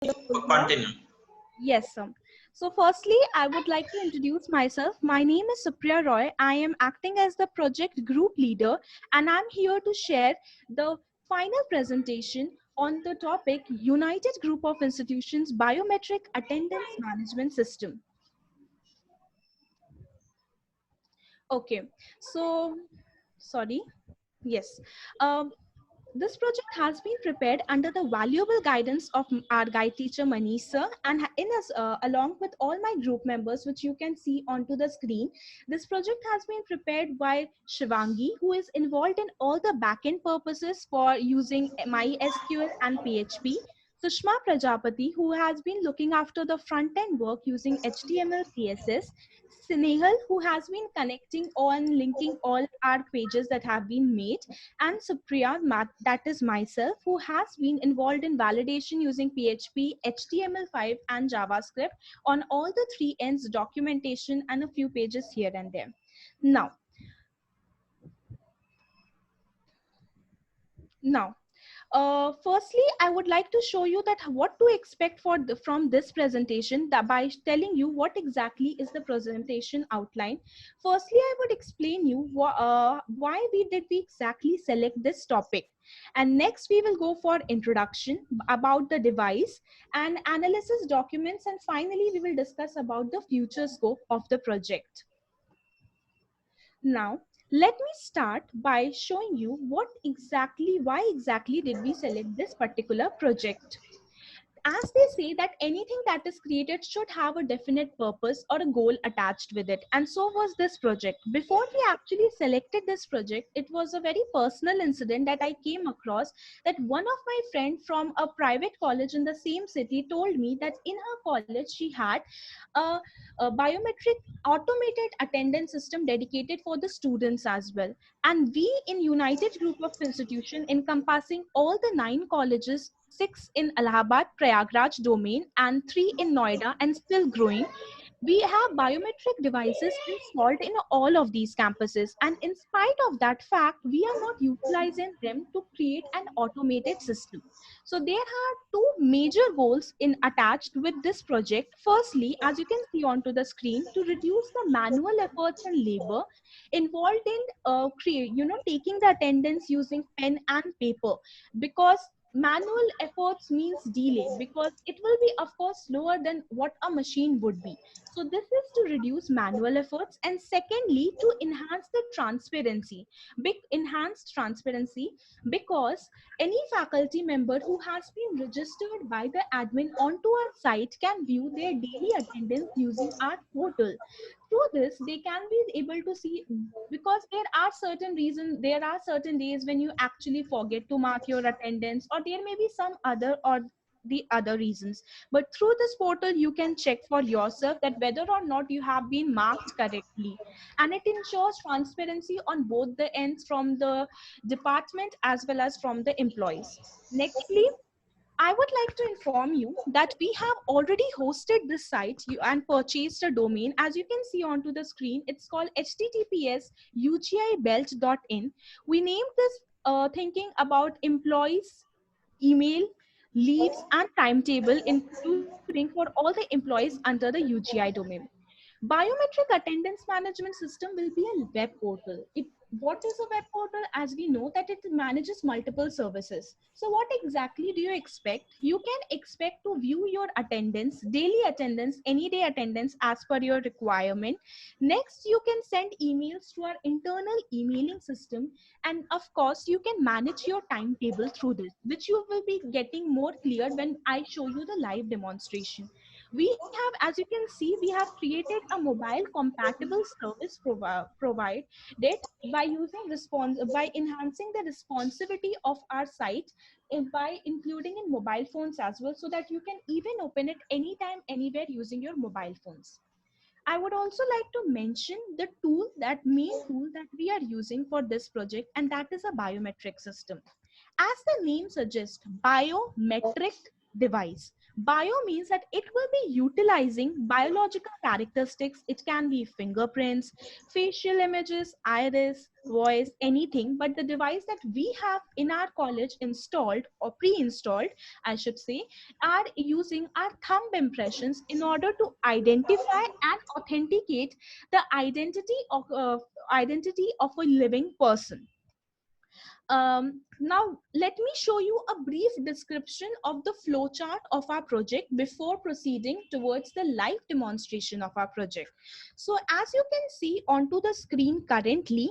Continue. Yes, sir. So firstly, I would like to introduce myself. My name is Supriya Roy. I am acting as the project group leader, and I'm here to share the final presentation on the topic United Group of Institutions Biometric Attendance Management System. Okay, so sorry. Yes. Um, This project has been prepared under the valuable guidance of our guide teacher Manish sir, and along with all my group members, which you can see onto the screen. This project has been prepared by Shivangi, who is involved in all the backend purposes for using MySQL and PHP. Sushma Prajapati, who has been looking after the front end work using HTML, CSS. Snehal, who has been connecting on linking all our pages that have been made, and Supriya, that is myself, who has been involved in validation using PHP, HTML5, and JavaScript on all the three ends, documentation, and a few pages here and there. Now, firstly, I would like to show you that what to expect from this presentation, that by telling you what exactly is the presentation outline. Firstly, I would explain you why did we exactly select this topic. And next we will go for introduction about the device and analysis documents. And finally, we will discuss about the future scope of the project. Now, let me start by showing you why exactly did we select this particular project. As they say that anything that is created should have a definite purpose or a goal attached with it, and so was this project. Before we actually selected this project, it was a very personal incident that I came across, that one of my friends from a private college in the same city told me that in her college she had a biometric automated attendance system dedicated for the students as well. And we in United Group of Institution, encompassing all the 9 colleges, 6 in Allahabad, Prayagraj domain, and 3 in Noida, and still growing. We have biometric devices installed in all of these campuses. And in spite of that fact, we are not utilizing them to create an automated system. So there are two major goals in attached with this project. Firstly, as you can see onto the screen, to reduce the manual efforts and labor involved in taking the attendance using pen and paper, because manual efforts means delay, because it will be of course slower than what a machine would be. So this is to reduce manual efforts, and secondly, to enhance the transparency, big enhanced transparency, because any faculty member who has been registered by the admin onto our site can view their daily attendance using our portal. Through this, they can be able to see, because there are certain days when you actually forget to mark your attendance, or there may be some other or the other reasons. But through this portal, you can check for yourself that whether or not you have been marked correctly. And it ensures transparency on both the ends, from the department as well as from the employees. Nextly, I would like to inform you that we have already hosted this site and purchased a domain. As you can see onto the screen, it's called https://ugibelt.in. We named this thinking about employees, email, leaves, and timetable, including for all the employees under the UGI domain. Biometric attendance management system will be a web portal. What is a web portal? As we know that it manages multiple services. So what exactly do you expect? You can expect to view your attendance, daily attendance, any day attendance as per your requirement. Next, you can send emails to our internal emailing system. And of course, you can manage your timetable through this, which you will be getting more clear when I show you the live demonstration. We have, as you can see, we have created a mobile compatible service provided by by enhancing the responsivity of our site, by including in mobile phones as well, so that you can even open it anytime, anywhere using your mobile phones. I would also like to mention the main tool that we are using for this project, and that is a biometric system. As the name suggests, biometric device. Bio means that it will be utilizing biological characteristics. It can be fingerprints, facial images, iris, voice, anything. But the device that we have in our college installed or pre-installed, I should say, are using our thumb impressions in order to identify and authenticate the identity of a living person. Now, let me show you a brief description of the flowchart of our project before proceeding towards the live demonstration of our project. So as you can see onto the screen currently,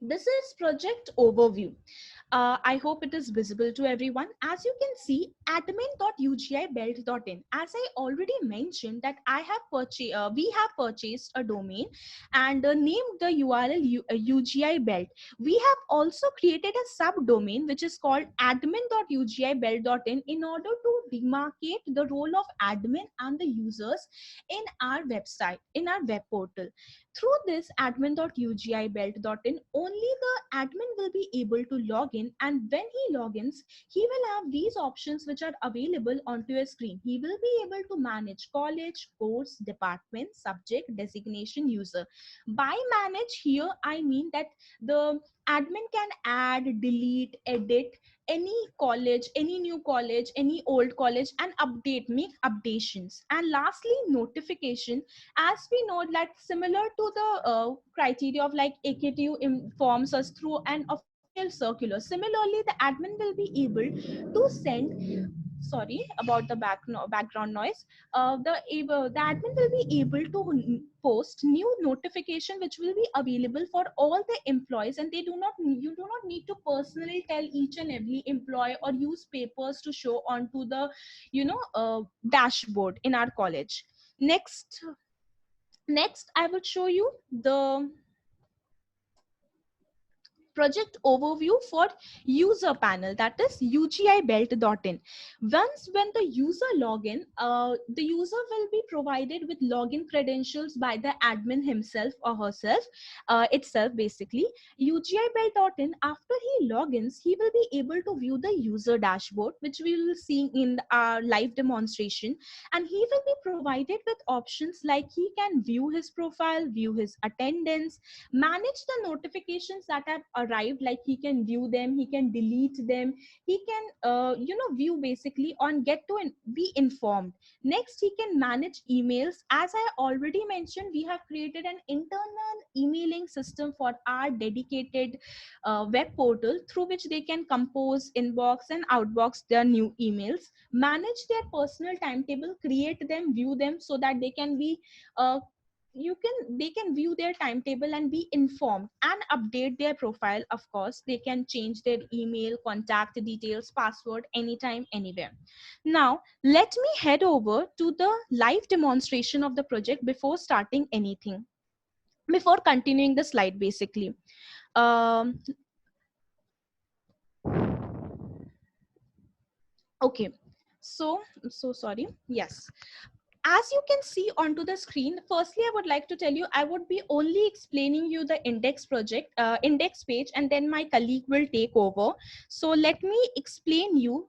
this is project overview. I hope it is visible to everyone. As you can see, admin.ugibelt.in. As I already mentioned that we have purchased a domain and named the URL UGI Belt. We have also created a subdomain which is called admin.ugibelt.in in order to demarcate the role of admin and the users in our website, in our web portal. Through this admin.ugibelt.in, only the admin will be able to log in, and when he logins, he will have these options which are available onto your screen. He will be able to manage college, course, department, subject, designation, user. By manage here, I mean that the admin can add, delete, edit any college, any new college, any old college, and update, make updations. And lastly, notification. As we know that similar to the criteria of like AKTU informs us through an official circular, similarly the admin will be able to send, sorry about the background noise, the admin will be able to post new notification which will be available for all the employees, and you do not need to personally tell each and every employee or use papers to show onto the dashboard in our college. Next, I will show you the project overview for user panel, that is ugibelt.in. Once when the user login, the user will be provided with login credentials by the admin himself or herself, itself basically. ugibelt.in, after he logins, he will be able to view the user dashboard which we will see in our live demonstration, and he will be provided with options like he can view his profile, view his attendance, manage the notifications that have arrived, like he can view them, he can delete them, he can view basically on get to be informed. Next, he can manage emails. As I already mentioned, we have created an internal emailing system for our dedicated web portal through which they can compose, inbox and outbox their new emails, manage their personal timetable, create them, view them, so that they can be uh, they can view their timetable and be informed and update their profile. Of course, they can change their email, contact details, password anytime, anywhere. Now let me head over to the live demonstration of the project before starting anything, before continuing the slide basically. um, okay, so sorry. Yes, as you can see onto the screen, firstly I would like to tell you I would be only explaining you the index page, and then my colleague will take over. So let me explain you.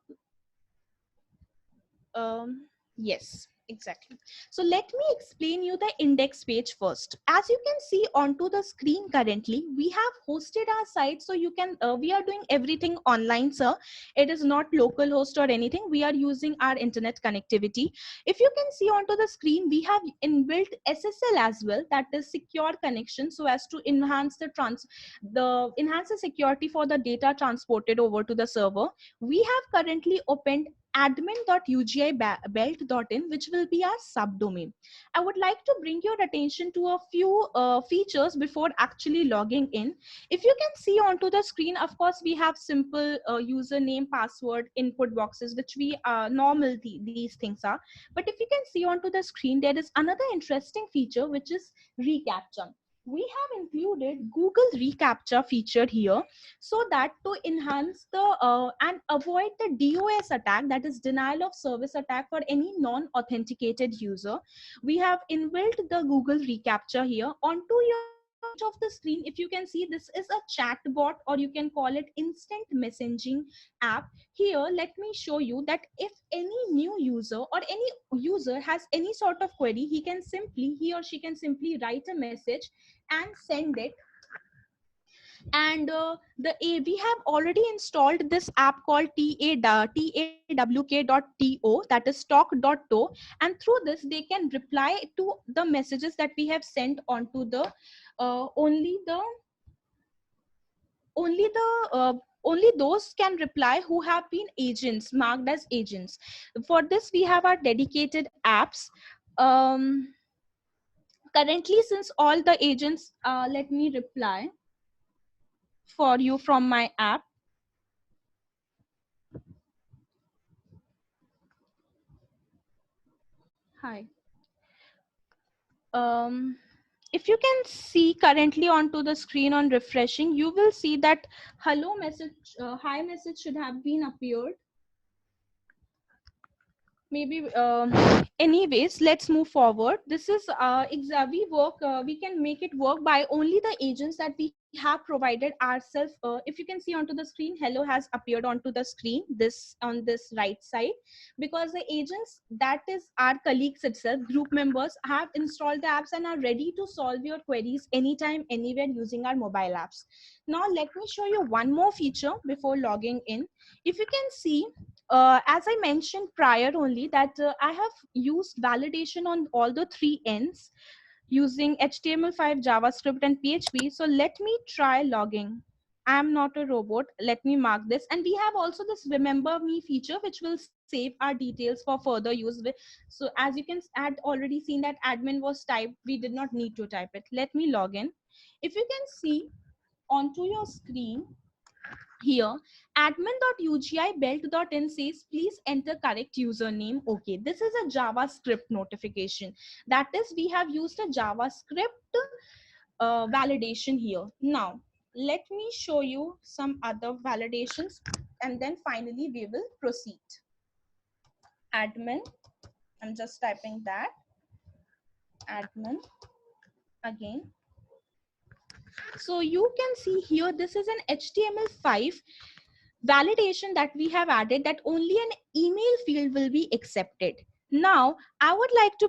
Yes, exactly. So let me explain you the index page first. As you can see onto the screen currently, we have hosted our site, so you can we are doing everything online, sir. It is not local host or anything. We are using our internet connectivity. If you can see onto the screen, we have inbuilt SSL as well, that is secure connection, so as to enhance the security for the data transported over to the server. We have currently opened admin.ugibelt.in, which will be our subdomain. I would like to bring your attention to a few features before actually logging in. If you can see onto the screen, of course, we have simple username, password, input boxes, which we normal these things are. But if you can see onto the screen, there is another interesting feature, which is reCAPTCHA. We have included Google reCAPTCHA feature here, so that to enhance the and avoid the DOS attack, that is denial of service attack, for any non-authenticated user, we have inbuilt the Google reCAPTCHA here onto your of the screen, if you can see, this is a chat bot, or you can call it instant messaging app. Here, let me show you that if any new user or any user has any sort of query, he or she can simply write a message and send it. And we have already installed this app called tawk.to, that is talk.to, and through this they can reply to the messages that we have sent onto the only the only those can reply who have been agents, marked as agents. For this we have our dedicated apps. Currently, since all the agents, let me reply for you from my app. Hi. If you can see currently onto the screen on refreshing, you will see that hello message, hi message should have been appeared. Maybe anyways, let's move forward. This is we can make it work by only the agents that we have provided ourselves. If you can see onto the screen, hello has appeared onto the screen, this on this right side, because the agents, that is our colleagues itself, group members, have installed the apps and are ready to solve your queries anytime, anywhere, using our mobile apps. Now let me show you one more feature before logging in. If you can see, as I mentioned prior only, that I have used validation on all the three ends using HTML5, JavaScript, and PHP. So let me try logging. I'm not a robot. Let me mark this. And we have also this remember me feature, which will save our details for further use. So as you can had already seen that admin was typed, we did not need to type it. Let me log in. If you can see onto your screen, here, admin.ugi-belt.in says, please enter correct username. Okay, this is a JavaScript notification. That is, we have used a JavaScript validation here. Now, let me show you some other validations, and then finally we will proceed. Admin, I'm just typing that. Admin again. So you can see here, this is an HTML5 validation that we have added, that only an email field will be accepted. Now, I would like to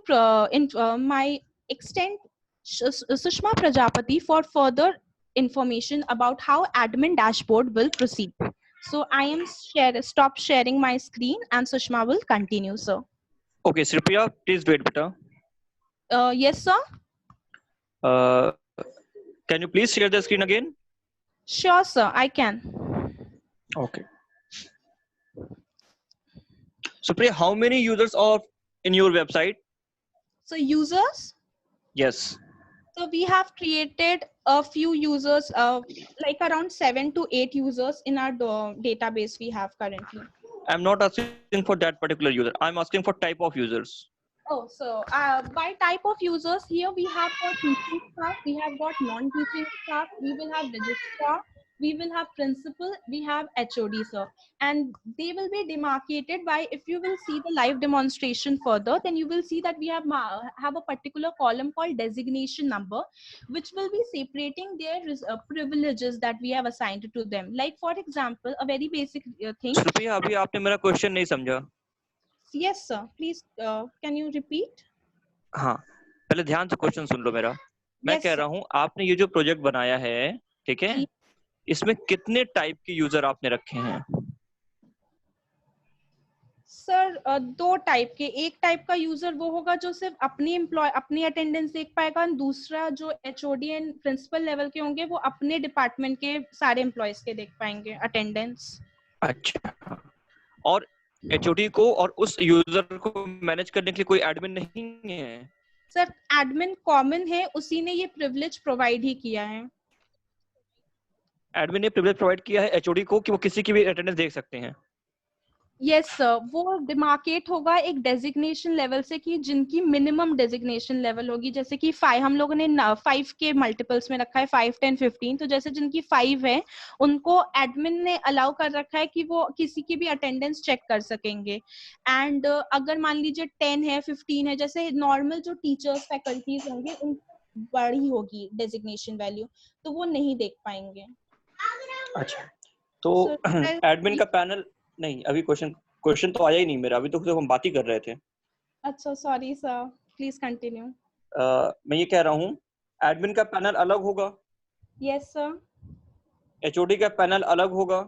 my extend Sushma Prajapati for further information about how admin dashboard will proceed. So I am stop sharing my screen, and Sushma will continue, sir. Okay, Sripriya, please wait, beta. Yes, sir. Can you please share the screen again? Sure, sir, I can. Okay. So, Priya, how many users are in your website? So users? Yes. So we have created a few users, like around 7 to 8 users in our database we have currently. I'm not asking for that particular user. I'm asking for type of users. Oh, so by type of users, here we have got teaching staff, we have got non-teaching staff, we will have registrar, we will have principal, we have HOD, sir. And they will be demarcated by, if you will see the live demonstration further, then you will see that we have a particular column called designation number, which will be separating their privileges that we have assigned to them. Like for example, a very basic thing. Sripriya, अभी आपने मेरा question नहीं समझा. Yes, sir. Please, can you repeat? हाँ, पहले ध्यान से question सुन लो मेरा. मैं कह रहा हूँ, आपने ये जो प्रोजेक्ट बनाया है, ठीक है, इसमें कितने टाइप के यूजर आपने रखे हैं? सर, दो टाइप के. एक टाइप का यूजर वो होगा जो सिर्फ अपनी अटेंडेंस देख पाएगा, और दूसरा जो एचओडी एंड प्रिंसिपल लेवल के होंगे वो अपने डिपार्टमेंट के सारे एम्प्लॉयज के देख पाएंगे अटेंडेंस. अच्छा. और एचओडी को और उस यूजर को मैनेज करने के लिए कोई एडमिन नहीं है? सर, एडमिन कॉमन है, उसी ने ये प्रिविलेज प्रोवाइड ही किया है. एडमिन ने प्रिविलेज प्रोवाइड किया है एचओडी को कि वो किसी की भी अटेंडेंस देख सकते हैं. यस सर, वो डिमार्केट होगा एक डेजिग्नेशन लेवल से कि जिनकी मिनिमम डेजिग्नेशन लेवल होगी, जैसे कि 5 हम लोगों ने 5 के मल्टीपल्स में रखा है, 5, 10, 15. तो जैसे जिनकी 5 है, उनको एडमिन ने अलाउ कर रखा है कि वो किसी की भी अटेंडेंस चेक कर सकेंगे. एंड अगर मान लीजिए 10 है, 15 है, जैसे नॉर्मल जो टीचर्स फैकल्टीज होंगे, बड़ी होगी डेजिग्नेशन वैल्यू, तो वो नहीं देख पाएंगे। अच्छा, तो So, एडमिन का पैनल नहीं, अभी क्वेश्चन तो आया ही नहीं मेरा, अभी तो हम बात ही कर रहे थे। अच्छा, सॉरी सर, प्लीज कंटिन्यू। मैं ये कह रहा हूँ एडमिन का पैनल अलग होगा, यस सर। एचओडी का पैनल अलग होगा।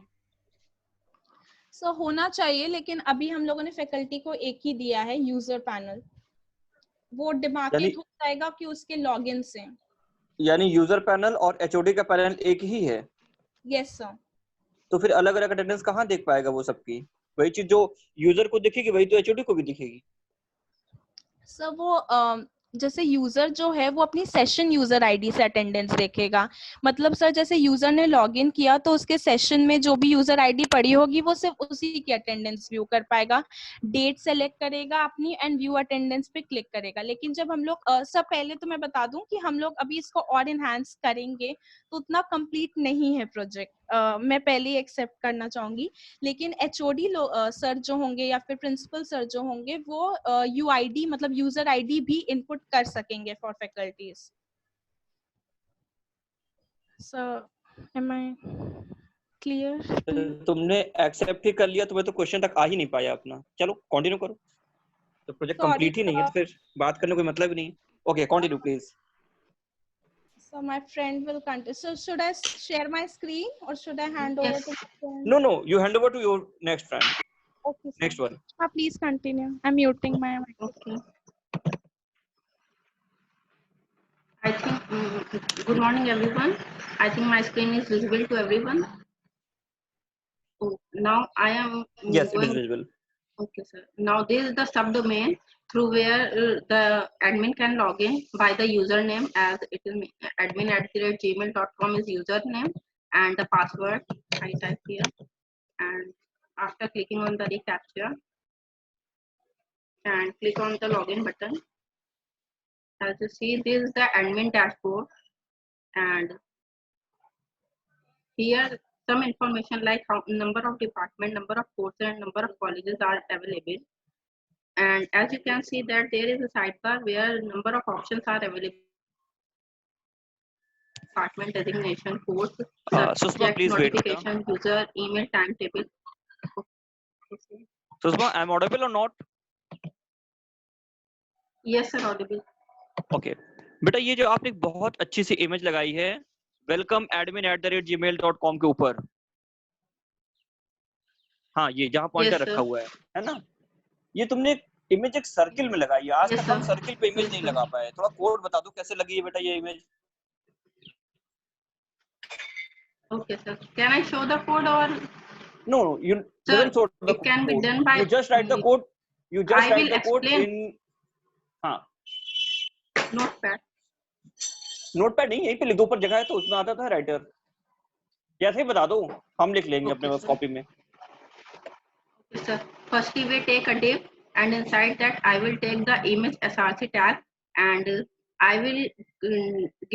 सो होना चाहिए, लेकिन अभी हम लोगों ने फैकल्टी को एक ही दिया है, यूजर पैनल। वो डिमार्केट हो जाएगा कि उसके लॉगिन से। यानी यूजर पैनल और एचओडी का पैनल एक ही है? Yes sir. तो फिर अलग अलग अटेंडेंस कहाँ देख पाएगा वो सबकी? वही चीज जो यूजर को दिखेगी वही तो एचओडी को भी दिखेगी। सर वो जैसे यूजर जो है वो अपनी सेशन यूजर आईडी से अटेंडेंस देखेगा। मतलब सर जैसे यूजर ने लॉगिन किया तो उसके सेशन में जो भी यूजर आईडी पड़ी होगी वो सिर्फ उसी की अटेंडेंस व्यू कर पाएगा, डेट सेलेक्ट करेगा अपनी एंड व्यू अटेंडेंस पे क्लिक करेगा। लेकिन जब हम लोग सर पहले तो मैं बता दूं कि हम लोग अभी इसको और इनहांस करेंगे, तो उतना कंप्लीट नहीं है प्रोजेक्ट, मैं पहले ही एक्सेप्ट करना चाहूंगी। लेकिन एचओडी सर जो होंगे या फिर प्रिंसिपल सर जो होंगे वो यूआईडी मतलब यूजर आईडी भी इनपुट कर सकेंगे for faculties. Sir am I clear? तुमने एक्सेप्ट ही कर लिया तो मैं तो क्वेश्चन तक आ ही नहीं पाया अपना। चलो कंटिन्यू करो, तो प्रोजेक्ट सॉरी कंप्लीट ही नहीं है तो फिर बात करने कोई मतलब ही नहीं। Okay continue please. So my friend will continue. So should I share my screen or should I hand over to my friend? No, you hand over to your next friend. Okay, sir. Next one. Please continue. I'm muting my microphone. Okay. I think, good morning everyone. I think my screen is visible to everyone. Oh, now I am Yes, going. it is visible. Okay, sir. Now this is the subdomain through where the admin can log in by the username, as it is admin@gmail.com is username, and the password I type here. And after clicking on the reCAPTCHA and click on the login button, as you see, this is the admin dashboard, and here some information like how number of department, number of courses, and number of colleges are available. And as you can see that there is a sidebar where number of options are available. Department designation, course, subject, please wait, notification, user, email, timetable. Susma, I'm audible or not? Yes, sir, audible. Okay. बेटा ये जो आपने बहुत अच्छी सी image लगाई है welcome@admin@gmail.com के ऊपर, हाँ ये जहाँ पॉइंटर रखा हुआ है ना, ये तुमने इमेज एक सर्किल में लगाई है। आज तक हम सर्किल पे इमेज नहीं लगा पाए। थोड़ा कोड बता दो कैसे लगी है बेटा ये image. Okay, sir. Can I show the code or? No, you don't show the it can code. be done by. You just write the code. You just I write will the code explain. in. हाँ। Notepad. Notepad नहीं, यहीं पे लिख दो, ऊपर जगह है तो उसमें आता था राइटर। जैसे ही बता दो हम लिख लेंगे अपने पास कॉपी में। Okay, sir. Firstly, we take a div, and inside that I will take the image src tag, and I will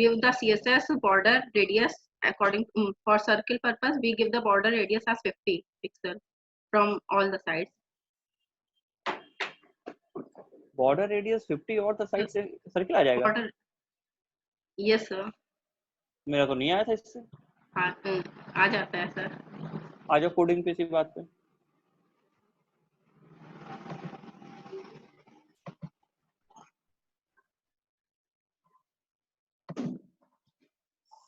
give the CSS border radius according for circle purpose. We give the border radius as 50 pixels from all the sides. Border radius 50 और the side से circle आ जाएगा? Border, yes sir. मेरा तो नहीं आया था इससे। हाँ, आ जाता है सर। आ जाओ कोडिंग पे इसी बात पे।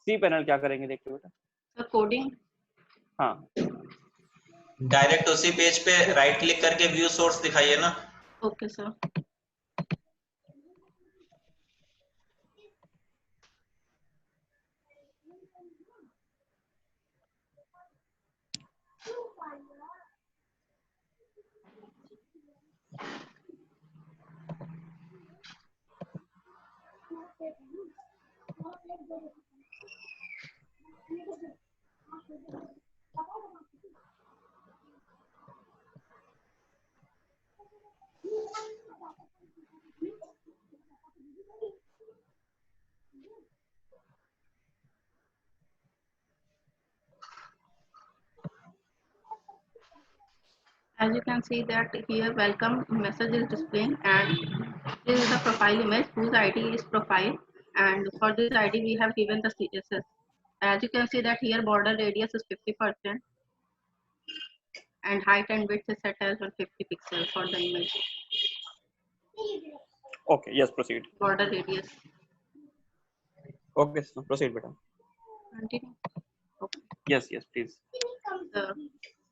सी पैनल क्या करेंगे देखते बेटा। सर कोडिंग, हाँ डायरेक्ट उसी पेज पे राइट क्लिक करके व्यू सोर्स दिखाइए ना। Okay sir. As you can see that here welcome message is displaying, and this is the profile image whose ID is profile, And for this ID, we have given the CSS. As you can see that here border radius is 50% and height and width is set as 150 pixels for the image. Okay, yes, proceed. Border radius. Okay, so proceed, beta. Continue. Okay. Yes, yes, please.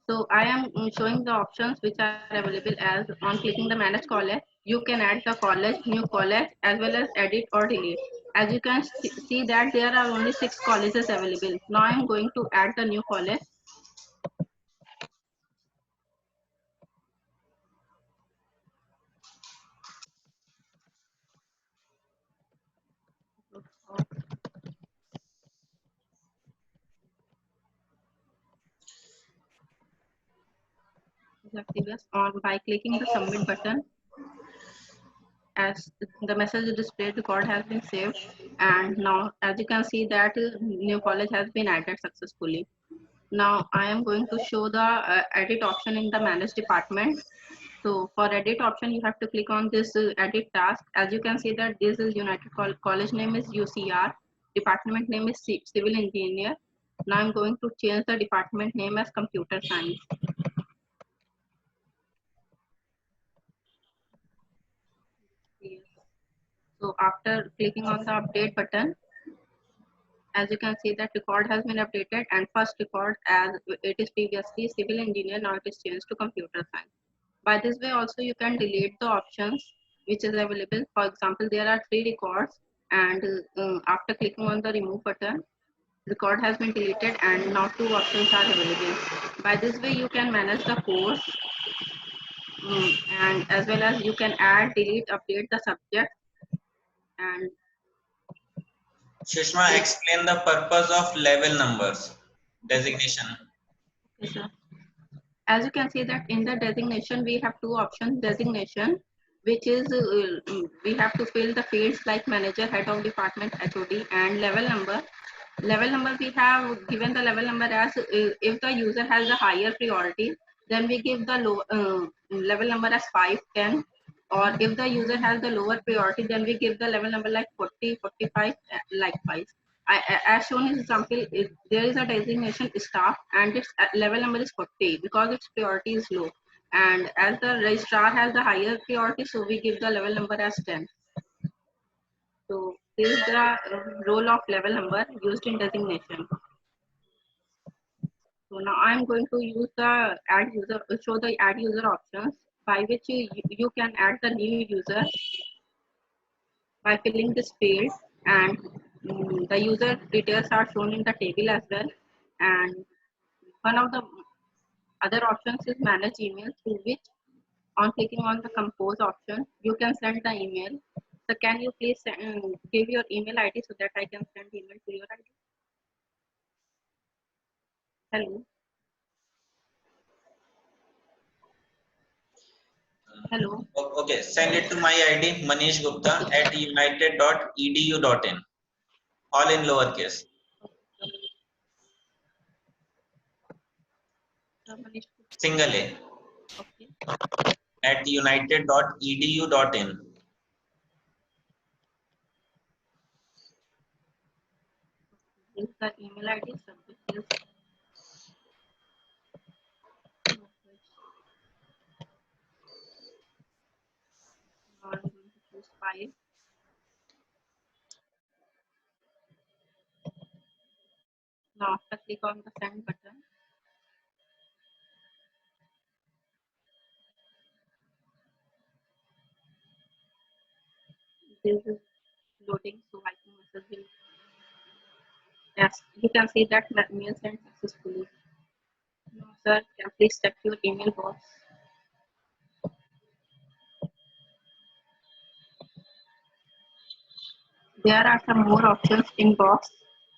So I am showing the options which are available. As on clicking the manage college, you can add the college, new college, as well as edit or delete. As you can see that there are only 6 colleges available. Now I am going to add the new college. On by clicking the submit button, as the message is displayed, record has been saved, and now as you can see that new college has been added successfully. Now I am going to show the edit option in the manage department. So for edit option, you have to click on this edit task. As you can see that this is United College name is UCR, department name is civil engineer. Now I'm going to change the department name as computer science. So after clicking on the update button, as you can see that record has been updated, and first record as it is previously civil engineer, now it is changed to computer science. By this way also you can delete the options which is available. For example, there are 3 records, and after clicking on the remove button, record has been deleted and now 2 options are available. By this way you can manage the course, and as well as you can add, delete, update the subject. And Sushma, explain the purpose of level numbers designation. yes, sir. As you can see that in the designation we have 2 options. Designation, which is we have to fill the fields like manager, head of department, HOD, and level number. Level number, we have given the level number as if the user has a higher priority, then we give the level number as 5, 10, or if the user has the lower priority, then we give the level number like 40, 45, likewise. As shown in example, there is a designation staff and its level number is 40 because its priority is low. And as the registrar has the higher priority, so we give the level number as 10. So this is the role of level number used in designation. So now I'm going to use the add user, show the add user options by which you can add the new user by filling this field, and the user details are shown in the table as well. And one of the other options is manage email, through which on clicking on the compose option, you can send the email. So can you please give your email ID so that I can send email to your ID? Hello. Hello. Okay, send it to my ID Manish Gupta at united.edu.in. All in lowercase. Single A. Okay. At united.edu.in. This is the email ID. Subject is I'm going to choose 5. Now after click on the send button, this is loading, so I can message will. Yes, you can see that mail sent successfully. No, sir, can please check your email box. There are some more options in box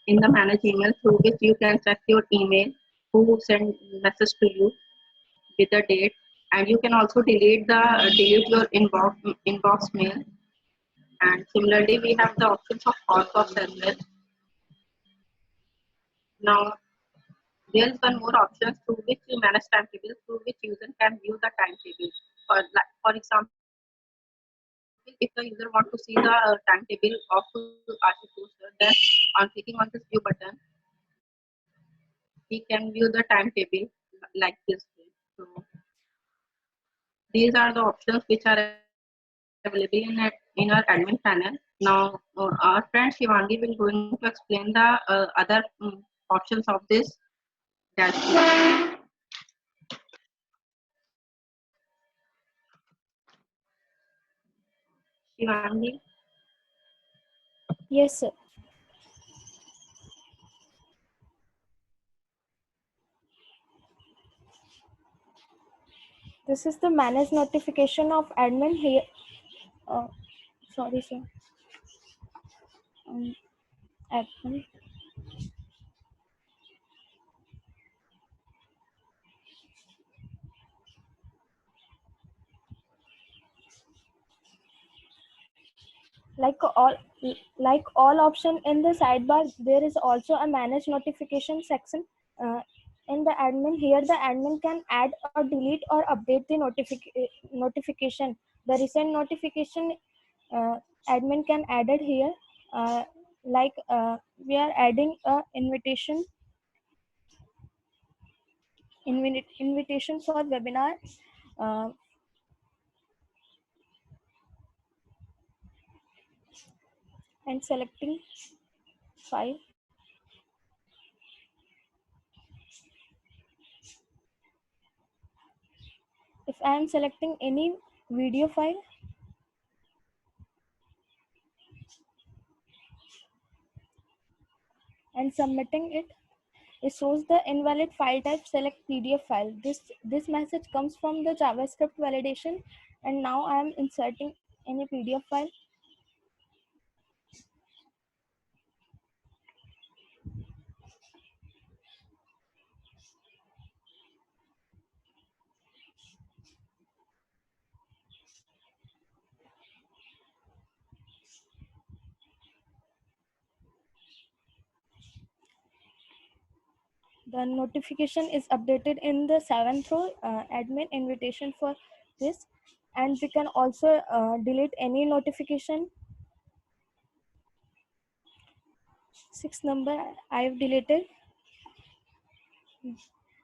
in the manage email, through which you can check your email, who sent message to you with the date, and you can also delete your inbox mail. And similarly, we have the options of outbox as well. Now there is one more option through which you manage timetable, through which user can view the timetable. For example, if the user want to see the timetable of RC course, then on clicking on this view button, we can view the timetable like this way. So these are the options which are available in our admin panel. Now our friend Shivangi will going to explain the other options of this dashboard. Shivangi. Yes, sir. This is the manage notification of admin here. Sorry, sir. Admin. Like all option in the sidebar, there is also a manage notification section. In the admin, here the admin can add or delete or update the notification. The recent notification admin can add it here. We are adding a invitation for webinar. And selecting file. If I am selecting any video file, and submitting it, it shows the invalid file type, select PDF file. This message comes from the JavaScript validation, and now I am inserting any PDF file. The notification is updated in the 7th row, admin invitation for this, and we can also delete any notification. 6 number I have deleted.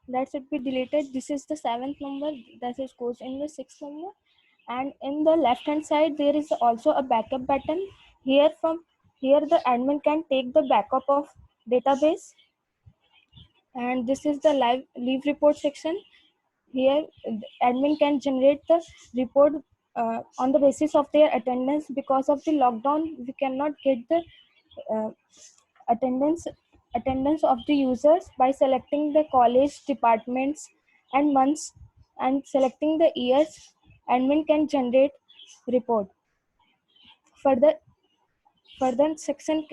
That should be deleted. This is the 7th number that is goes in the 6th number. And in the left hand side, there is also a backup button. Here the admin can take the backup of database. And this is the leave report section. Here the admin can generate the report on the basis of their attendance. Because of the lockdown, we cannot get the uh, attendance of the users. By selecting the college, departments and months and selecting the years, admin can generate report. Further section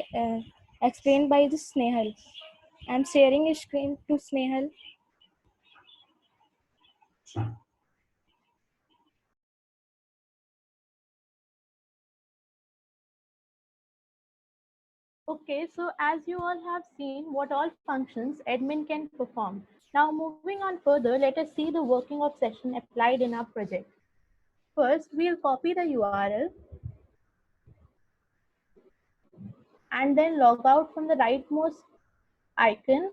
explained by the Snehal. I'm sharing a screen to Snehal. Okay, so as you all have seen what all functions admin can perform. Now moving on further, let us see the working of session applied in our project. First, we'll copy the URL and then log out from the rightmost icon.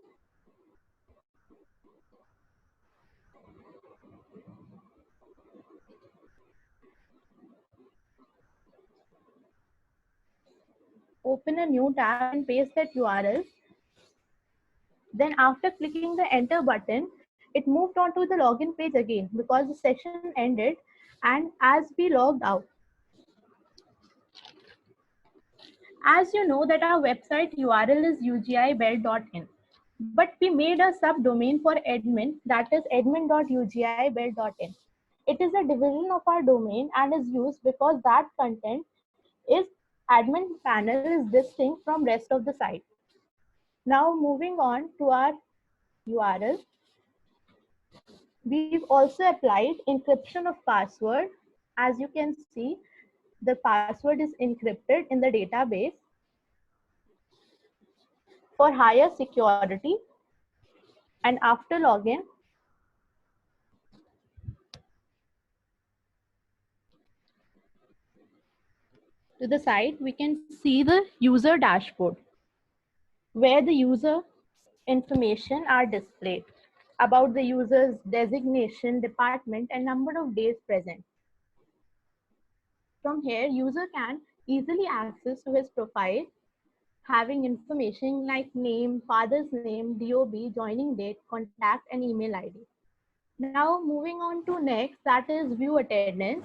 Open a new tab and paste that URL. Then after clicking the enter button, it moved on to the login page again because the session ended and as we logged out. As you know that our website URL is ugibell.in, but we made a subdomain for admin, that is admin.ugibell.in. It is a division of our domain and is used because that content is admin panel is distinct from rest of the site. Now moving on to our URL. We've also applied encryption of password. As you can see, the password is encrypted in the database for higher security. And after login, to the side, we can see the user dashboard, where the user information are displayed about the user's designation, department, and number of days present. From here, user can easily access to his profile, having information like name, father's name, DOB, joining date, contact, and email ID. Now moving on to next, that is view attendance.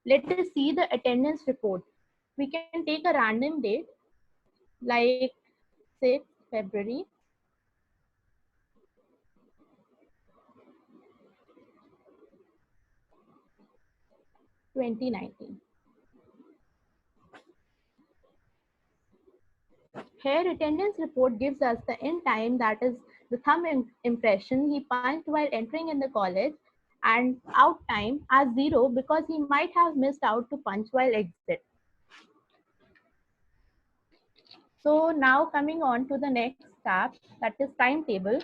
Let us see the attendance report. We can take a random date like 6th February. (2019). Here, attendance report gives us the in time, that is the thumb impression he punched while entering in the college, and out time as 0 because he might have missed out to punch while exit. So now coming on to the next tab, that is timetable.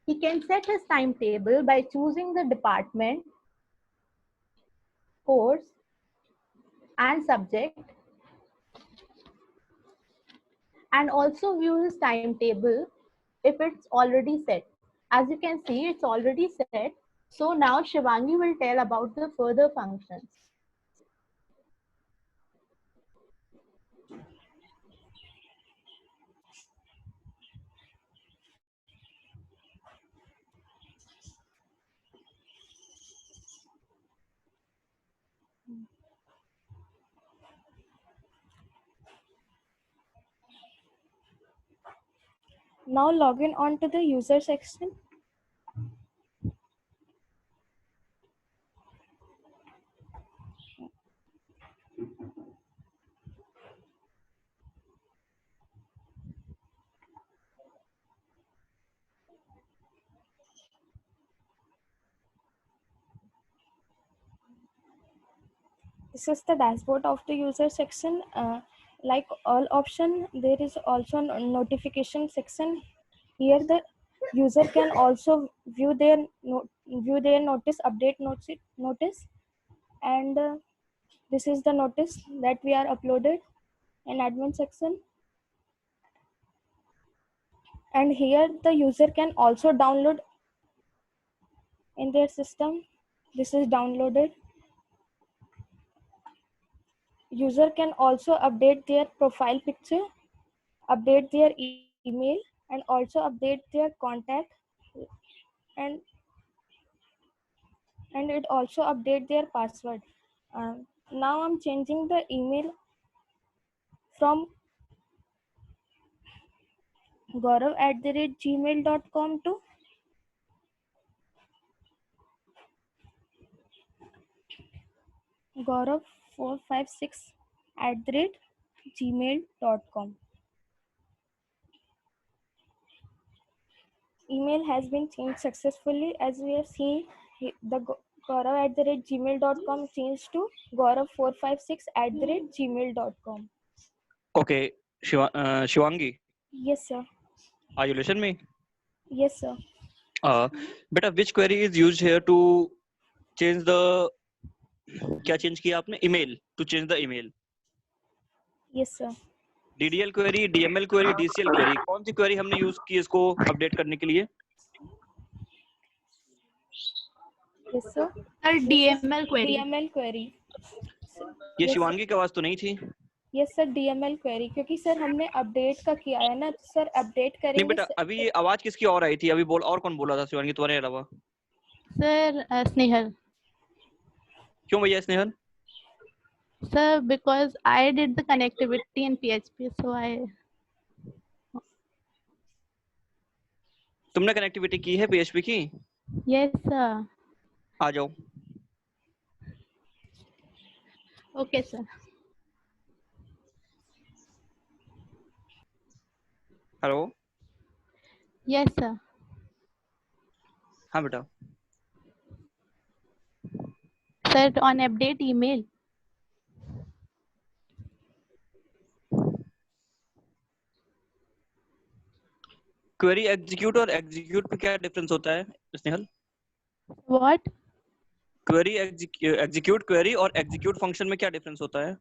He can set his timetable by choosing the department, course, and subject, and also view his timetable if it's already set. As you can see, it's already set. So now Shivangi will tell about the further functions. Now log in on to the user section. This is the dashboard of the user section. Like all option, there is also a notification section. Here the user can also view their notice, update notice, and this is the notice that we are uploaded in admin section. And here the user can also download in their system. This is downloaded. User can also update their profile picture, update their email, and also update their contact, and it also update their password. Now I'm changing the email from gaurav@gmail.com to gaurav456@gmail.com. Email has been changed successfully. As we have seen, the gaurav@gmail.com changed to gaurav456@gmail.com. Okay, Shivangi, Yes, sir. are you listen me? Yes, sir. Beta, which query is used here to change the क्या change किया आपने email to change the email? Yes, sir. DDL query, DML query, DCL query, कौन सी query हमने use की इसको update करने के लिए? Yes, sir. DML query. DML query. ये Yes, शिवांगी की आवाज तो नहीं थी? यस सर, DML क्वेरी, क्योंकि सर हमने अपडेट का किया है ना, तो सर अपडेट नहीं करेंगे बेटा, अभी ये आवाज किसकी और आई थी? अभी बोल, और कौन बोला था शिवांगी तुम्हारे अलावा? Sir, Snehal. क्यों भैया Snehal? Sir, because I did the connectivity in PHP, so I. तुमने कनेक्टिविटी की है PHP की? Yes, sir. आ जाओ. Okay, sir. Hello. Yes, sir. हाँ बेटा. Sir, on update email. Query execute और एग्जीक्यूट पे क्या डिफरेंस होता है Snehal? What? Query execute query और एग्जीक्यूट फंक्शन में क्या डिफरेंस होता है?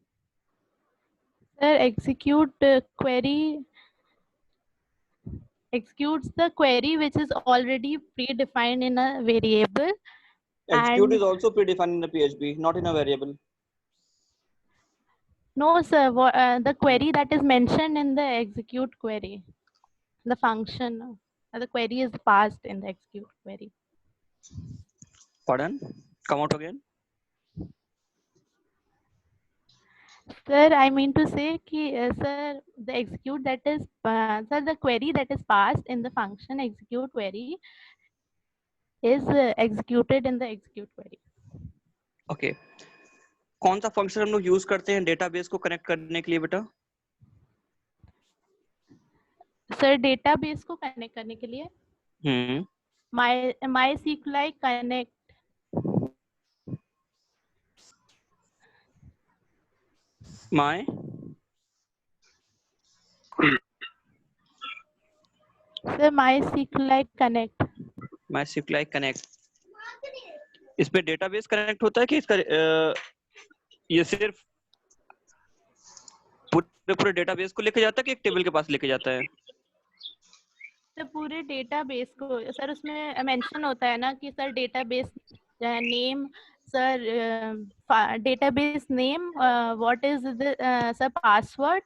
Sir, execute query executes the query which is already predefined in a variable. Execute And is also predefined in a PHP, not in a variable. no, sir, the query that is mentioned in the execute query, the function, the query is passed in the execute query. Pardon? Come out again. Sir, I mean to say कि sir, the execute that is sir, the query that is passed in the function execute query is executed in the execute query. Okay. कौन सा function हम लोग use करते हैं database को connect करने के लिए बेटा? सर डेटाबेस को कनेक्ट करने के लिए MySQL connect. Sir MySQL connect. MySQL connect, इसमें डेटाबेस कनेक्ट होता है कि इसका ये सिर्फ पूरे डेटाबेस को लेके जाता है कि एक टेबल के पास लेके जाता है? सर पूरे डेटाबेस को सर, उसमें मेंशन होता है ना कि sir database name, sir database name, what is the sir password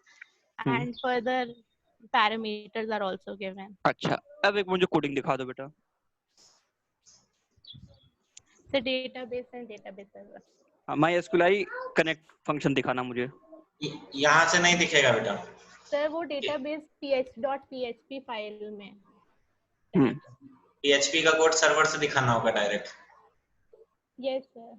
and further parameters are also given. अच्छा, अब एक मुझे कोडिंग दिखा दो बेटा. Sir database and database server. MySQL connect function दिखाना मुझे. यहाँ से नहीं दिखेगा बेटा. सर वो डेटाबेस php फाइल में. PHP का कोड सर्वर से दिखाना होगा direct. Yes sir.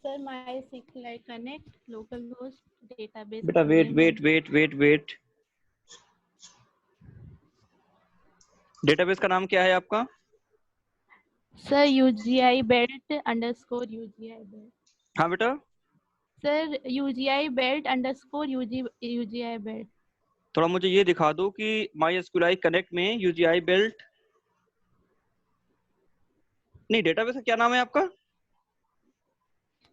Sir, MySQL connect localhost database. बेटा वेट. डेटाबेस का नाम क्या है आपका? Sir, UGI belt underscore UGI belt. हाँ बेटा. Sir, UGI belt underscore UGI belt. थोड़ा मुझे ये दिखा दो कि MySQL कनेक्ट में UGI बेल्ट नहीं, डेटाबेस का क्या नाम है आपका?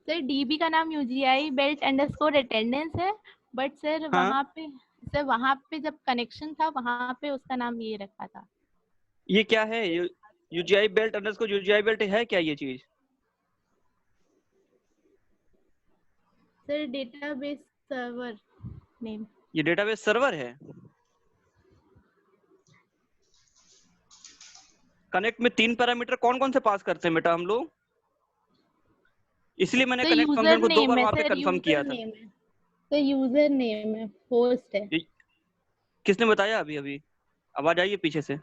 सर DB का नाम UGI belt underscore attendance है, बट सर वहाँ पे जब कनेक्शन था वहाँ पे उसका नाम ये रखा था. ये क्या है? UGI belt underscore UGI belt है क्या ये चीज? Sir database server name. ये डेटाबेस सर्वर है. कनेक्ट में 3 पैरामीटर कौन कौन से पास करते हैं बेटा हम लोग? इसलिए मैंने कनेक्ट फंक्शन को 2 बार वहां पे कंफर्म किया था. तो यूजर नेम है, होस्ट है. किसने बताया? अभी आवाज आई है पीछे से?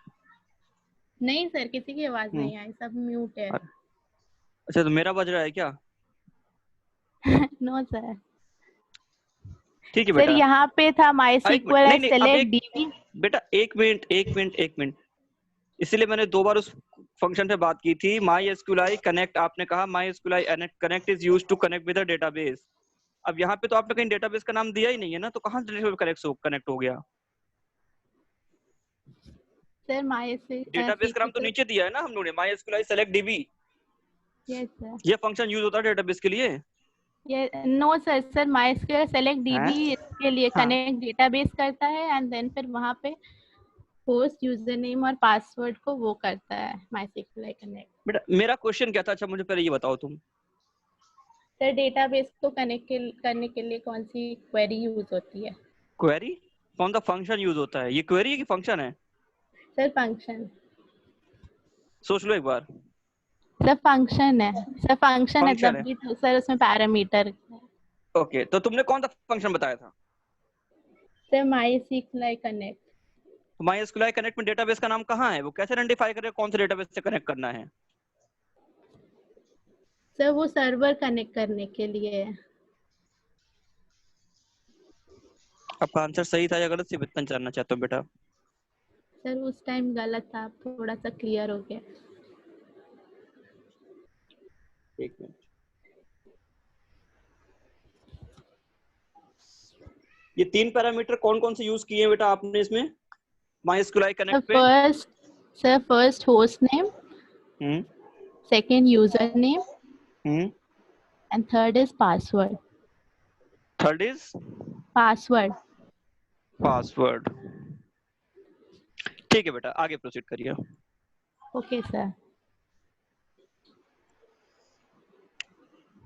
नहीं सर, किसी की आवाज नहीं आई, सब म्यूट है. अच्छा, तो मेरा बज रहा है क्या? No sir. ठीक है बेटा. सर यहाँ पे था MySQL select DB. बेटा एक मिनट. इसलिए मैंने 2 बार उस फंक्शन पे बात की थी. MySQL कनेक्ट आपने कहा MySQL connect is used to connect with the database. अब यहाँ पे तो आपने कहीं डेटाबेस का नाम दिया ही नहीं है ना, तो कहाँ से कनेक्ट हो गया? सर MySQL डेटाबेस का नाम तो नीचे दिया है ना हम लोगों ने, MySQL select DB. Yes sir. ये फंक्शन यूज होता है डेटाबेस के लिए? No sir MySQL select DB के लिए कनेक्ट डेटाबेस करता है एंड देन फिर वहाँ पे होस्ट यूजर नेम और पासवर्ड को वो करता है MySQL कनेक्ट. बेटा मेरा क्वेश्चन क्या था? अच्छा मुझे पहले ये बताओ तुम. सर डेटाबेस को कनेक्ट करने के लिए कौन सी क्वेरी यूज होती है? क्वेरी? कौन सा फंक्शन यूज होता है? ये क्वेरी है कि फंक्शन है? Sir function. सोच लो एक बार. सर फंक्शन है. सर फंक्शन है तभी तो सर उसमें पैरामीटर. ओके, तो तुमने कौन सा फंक्शन बताया था? Sir MySQL connect. तो MySQL कनेक्ट में डेटाबेस का नाम कहाँ है? वो कैसे आइडेंटिफाई करेगा कौन से डेटाबेस से कनेक्ट करना है? सर वो सर्वर कनेक्ट करने के लिए है। आपका आंसर सही था या गलत, सिर्फ इतना जानना चाहता हूँ बेटा। सर उस टाइम गलत था, थोड़ा सा क्लियर हो गया। एक मिनट, ये 3 पैरामीटर कौन कौन से यूज किए हैं बेटा आपने इसमें MySQL कनेक्ट पे? First host name, hmm second user name, hmm and third is password. Third is password. Password. ठीक है बेटा, आगे प्रोसीड करिए। Okay sir.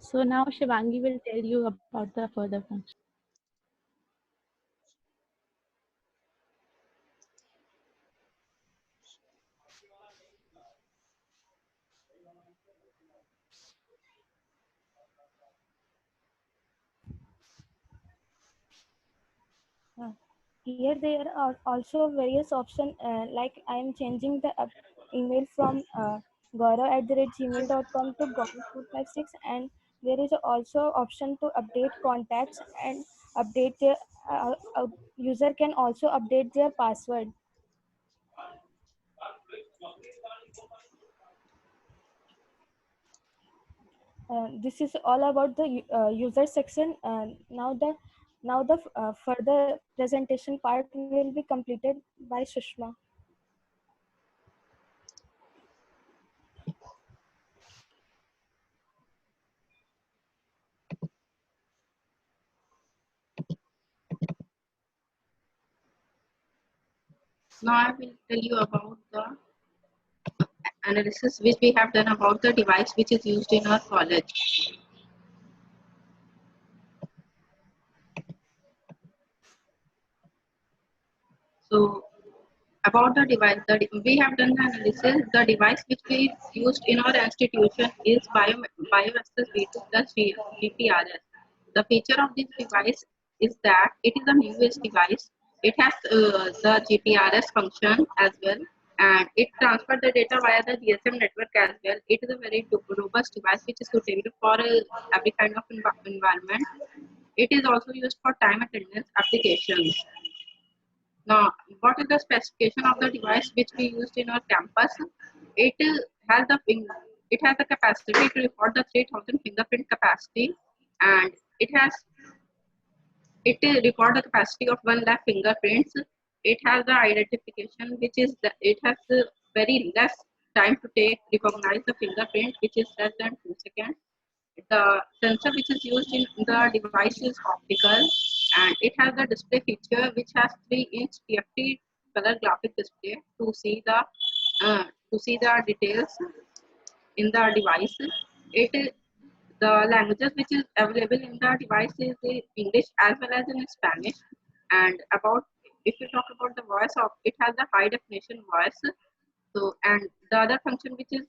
So now Shivangi will tell you about the further function. Here there are also various options, like I am changing the email from gaurav@gmail.com to gaurav456, and there is also option to update contacts and update their user can also update their password. This is all about the user section. Now the further presentation part will be completed by Sushma. Now I will tell you about the analysis which we have done about the device which is used in our college. So about the device, we have done the analysis. The device which we used in our institution is BioAccess V2 plus GPRS. The feature of this device is that it is a newest device. It has the GPRS function as well, and it transfers the data via the GSM network as well. It is a very robust device which is suitable for every kind of environment. It is also used for time attendance applications. Now, what is the specification of the device which we used in our campus? It has the capacity to record the 3000 fingerprint capacity, and it record the capacity of 1 lakh fingerprints. It has the identification which is it has very less time to recognize the fingerprint, which is less than 2 seconds. The sensor which is used in the device is optical, and it has the display feature which has 3-inch TFT color graphic display to see the details in the device. The languages which is available in the device is English as well as in Spanish. And if you talk about the voice of it, has the high definition voice. So, and the other function which is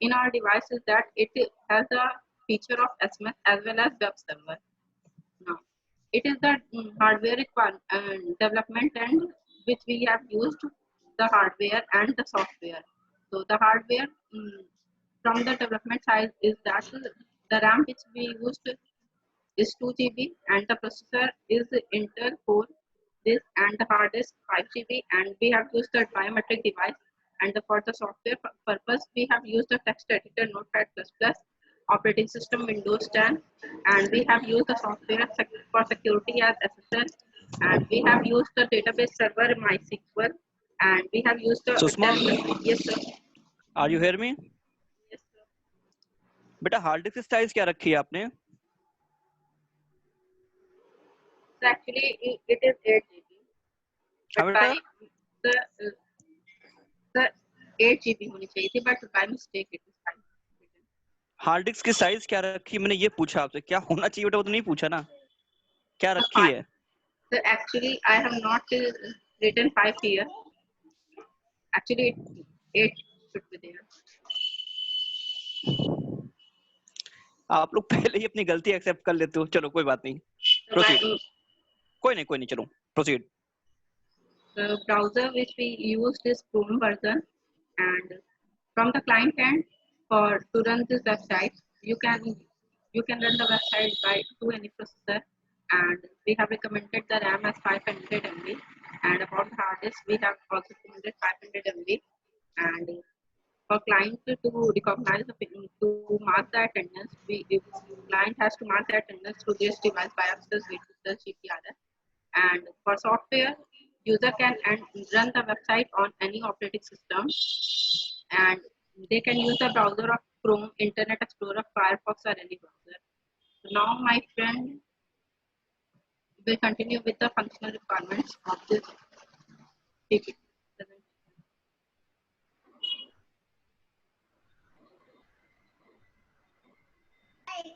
in our device is that it has a feature of SMS as well as web server. Now, it is the hardware development and which we have used the hardware and the software. So the hardware from the development side is that the RAM which we used is 2 GB and the processor is Intel Core this and the hard disk 5 GB, and we have used the biometric device, and for the software purpose we have used the text editor Notepad++, operating system Windows 10, and we have used the software for security as SSL, and we have used the database server MySQL, and we have used the Susma, yes sir. Are you hear me? Yes sir. बेटा hard disk size क्या रखी है आपने? So actually it is 8 GB, but by the 8 GB होनी चाहिए थी, but by mistake it is 5. Hard disk की size क्या रखी? मैंने ये पूछा आपसे, क्या होना चाहिए बेटा वो तो नहीं पूछा ना, क्या रखी है? So actually I have not written 5 here. Actually 8 should be there. आप लोग पहले ही अपनी गलती एक्सेप्ट कर लेते हो। चलो कोई बात नहीं, प्रोसीड। कोई नहीं, चलो proceed. The browser which we used is Chrome version, and from the client end to run this website you can run the website by to any processor, and we have recommended the RAM as 500 MB, and about the hard disk we have also recommended 500 MB, and for client to recognize to mark the attendance, if client has to mark the attendance to this device by access with the GPRS. And for software, user can run the website on any operating system, and they can use the browser of Chrome, Internet Explorer, Firefox, or any browser. Now my friend will continue with the functional requirements of this PPT.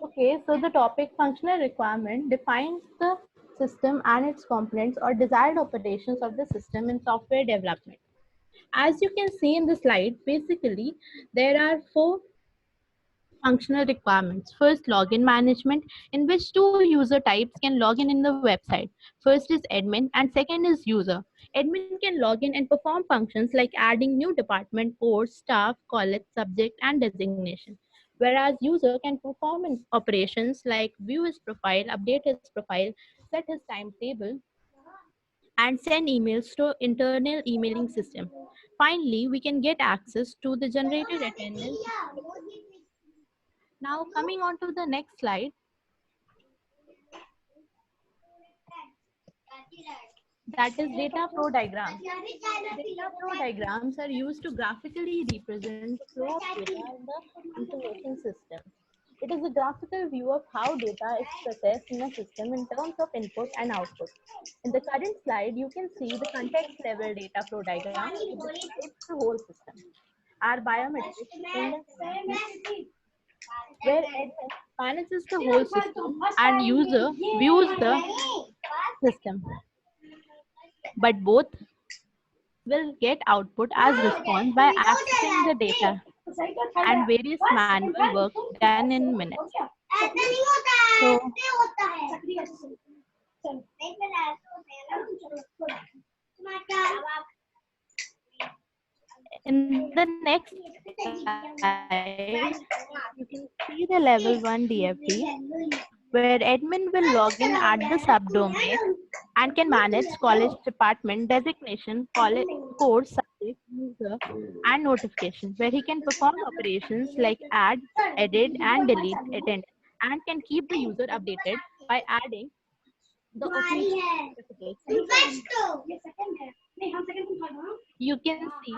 Okay, so the topic functional requirement defines the system and its components or desired operations of the system in software development. As you can see in the slide, basically there are four functional requirements. First, login management, in which two user types can log in the website. First is admin and second is user. Admin can log in and perform functions like adding new department, course, staff, college, subject, and designation. Whereas user can perform operations like view his profile, update his profile, set his timetable, and send emails to internal emailing system. Finally, we can get access to the generated attendance. Now coming on to the next slide, that is data flow diagrams. Data flow diagrams are used to graphically represent the flow of data in the information system. It is a graphical view of how data is processed in a system in terms of input and output. In the current slide, you can see the context level data flow diagram, which describes the whole system. Our biometrics index where it manages the whole system and user views the system. But both will get output as response by accessing the data and various manual work done in minutes. So, in the next slide, you can see the level 1 DFD, where admin will log in at the subdomain and can manage college department designation, college course, subject, user, and notification, where he can perform operations like add, edit, and delete attendance, and can keep the user updated by adding the official certificates. You can see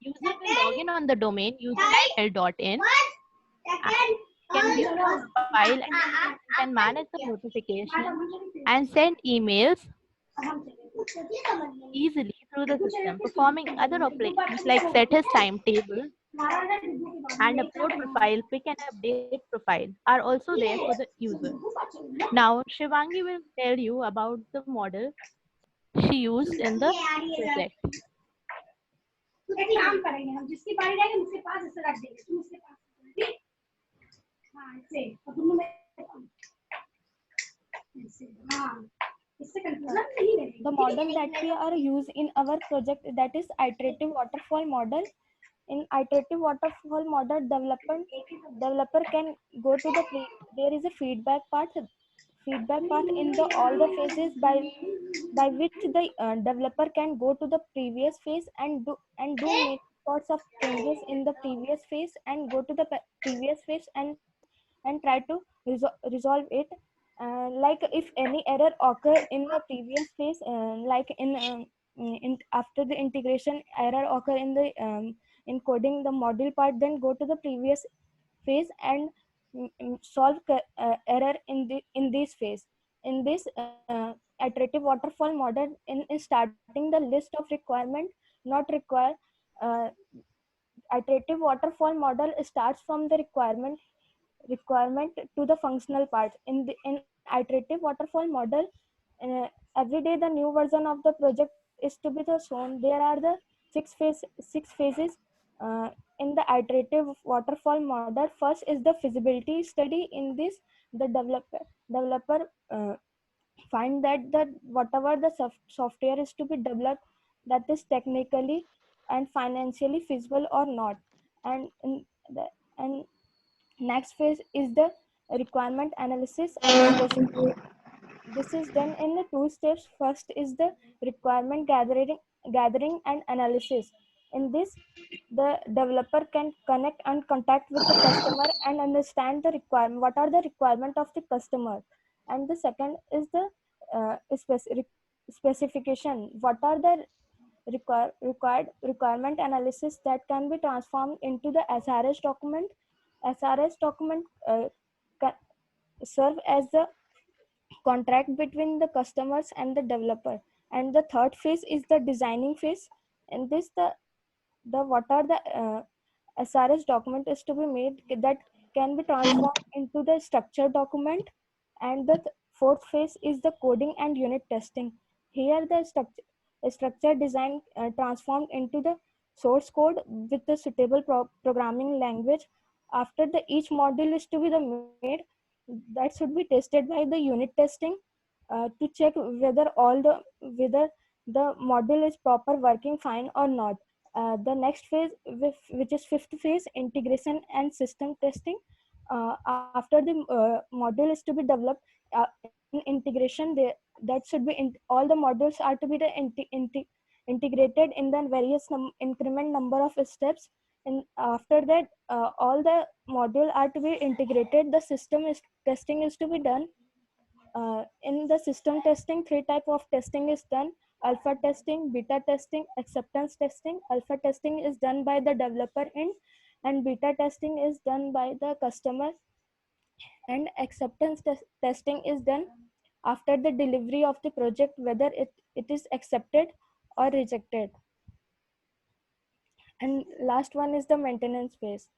user will log in on the domain user.in, can view the file and can manage the notification and send emails easily through the system, performing other operations like set his timetable and upload profile, pick and update profile are also there for the user. Now, Shivangi will tell you about the model she used in the project. The model that we are using in our project, that is iterative waterfall model. In iterative waterfall model, developer can go to the there is a feedback part in the all the phases by which the developer can go to the previous phase and do make sorts of changes in the previous phase and go to the previous phase and try to resolve it. Like if any error occur in the previous phase, like in after the integration error occur in the in coding the module part, then go to the previous phase and solve error in this phase. In this iterative waterfall model, in starting the list of requirement not require, uh, iterative waterfall model starts from the requirement to the functional part. In iterative waterfall model, every day the new version of the project is to be the shown. There are the six phases in the iterative waterfall model. First is the feasibility study. In this, the developer find that whatever the software is to be developed, that is technically and financially feasible or not. And and Next phase is the requirement analysis and specification. This is done in the two steps. First is the requirement gathering and analysis. In this, the developer can connect and contact with the customer and understand the requirement. What are the requirement of the customer? And the second is the specification. What are the required requirement analysis that can be transformed into the SRS document. SRS document serve as the contract between the customers and the developer. And the third phase is the designing phase. In this, the what are the SRS document is to be made that can be transformed into the structured document. And the fourth phase is the coding and unit testing. Here the structure design transformed into the source code with the suitable programming language. After the each module is to be the made, that should be tested by the unit testing to check whether the module is proper working fine or not. The next phase, which is fifth phase, integration and system testing. After the module is to be developed in integration, that should be all the modules are to be the integrated in the various increment number of steps. And after that, all the module are to be integrated. The system is testing is to be done. In the system testing, three type of testing is done: alpha testing, beta testing, acceptance testing. Alpha testing is done by the developer end, and beta testing is done by the customer, and acceptance testing is done after the delivery of the project, whether it is accepted or rejected. And last one is the maintenance phase.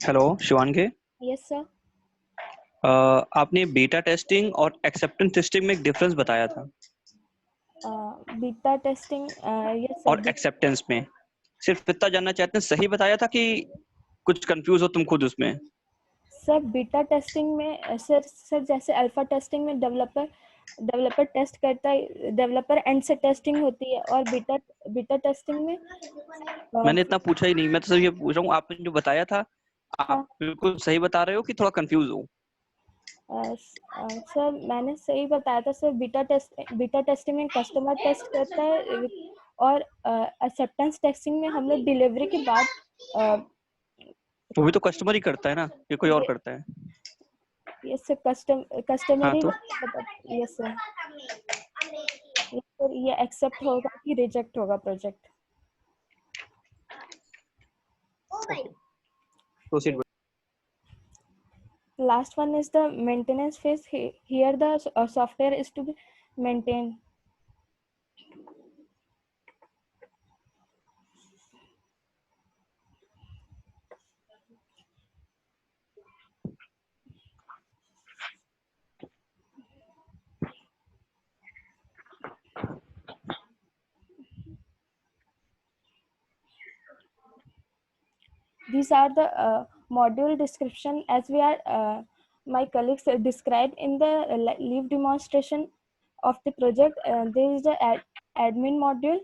Hello Shivangi, Yes sir. आपने beta testing और acceptance testing में एक difference बताया था beta testing yes sir. और acceptance में सिर्फ इतना जानना चाहते हैं, सही बताया था कि कुछ कंफ्यूज हो तुम खुद उसमें? सर बीटा टेस्टिंग में सर जैसे अल्फा टेस्टिंग में डेवलपर टेस्ट करता है, डेवलपर एंड से टेस्टिंग होती है, और बीटा टेस्टिंग में मैंने इतना पूछा ही नहीं, मैं तो सिर्फ ये पूछ रहा हूँ आपने जो बताया था आप बिल्कुल सही बता रहे हो कि थोड़ा कंफ्यूज हो? सर मैंने सही बताया था सर. बीटा टेस्टिंग में कस्टमर टेस्ट करता है, और एक्सेप्टेंस टेस्टिंग में हम लोग डिलीवरी के बाद वो भी तो कस्टमर ही करता है ना, ये कोई और करता है? यस सर, कस्टमर तो यस सर. ये एक्सेप्ट होगा कि रिजेक्ट होगा project. Proceed. Last one is the maintenance phase. Here the software is to be maintained. These are the module description as we are my colleagues described in the live demonstration of the project. There is the admin module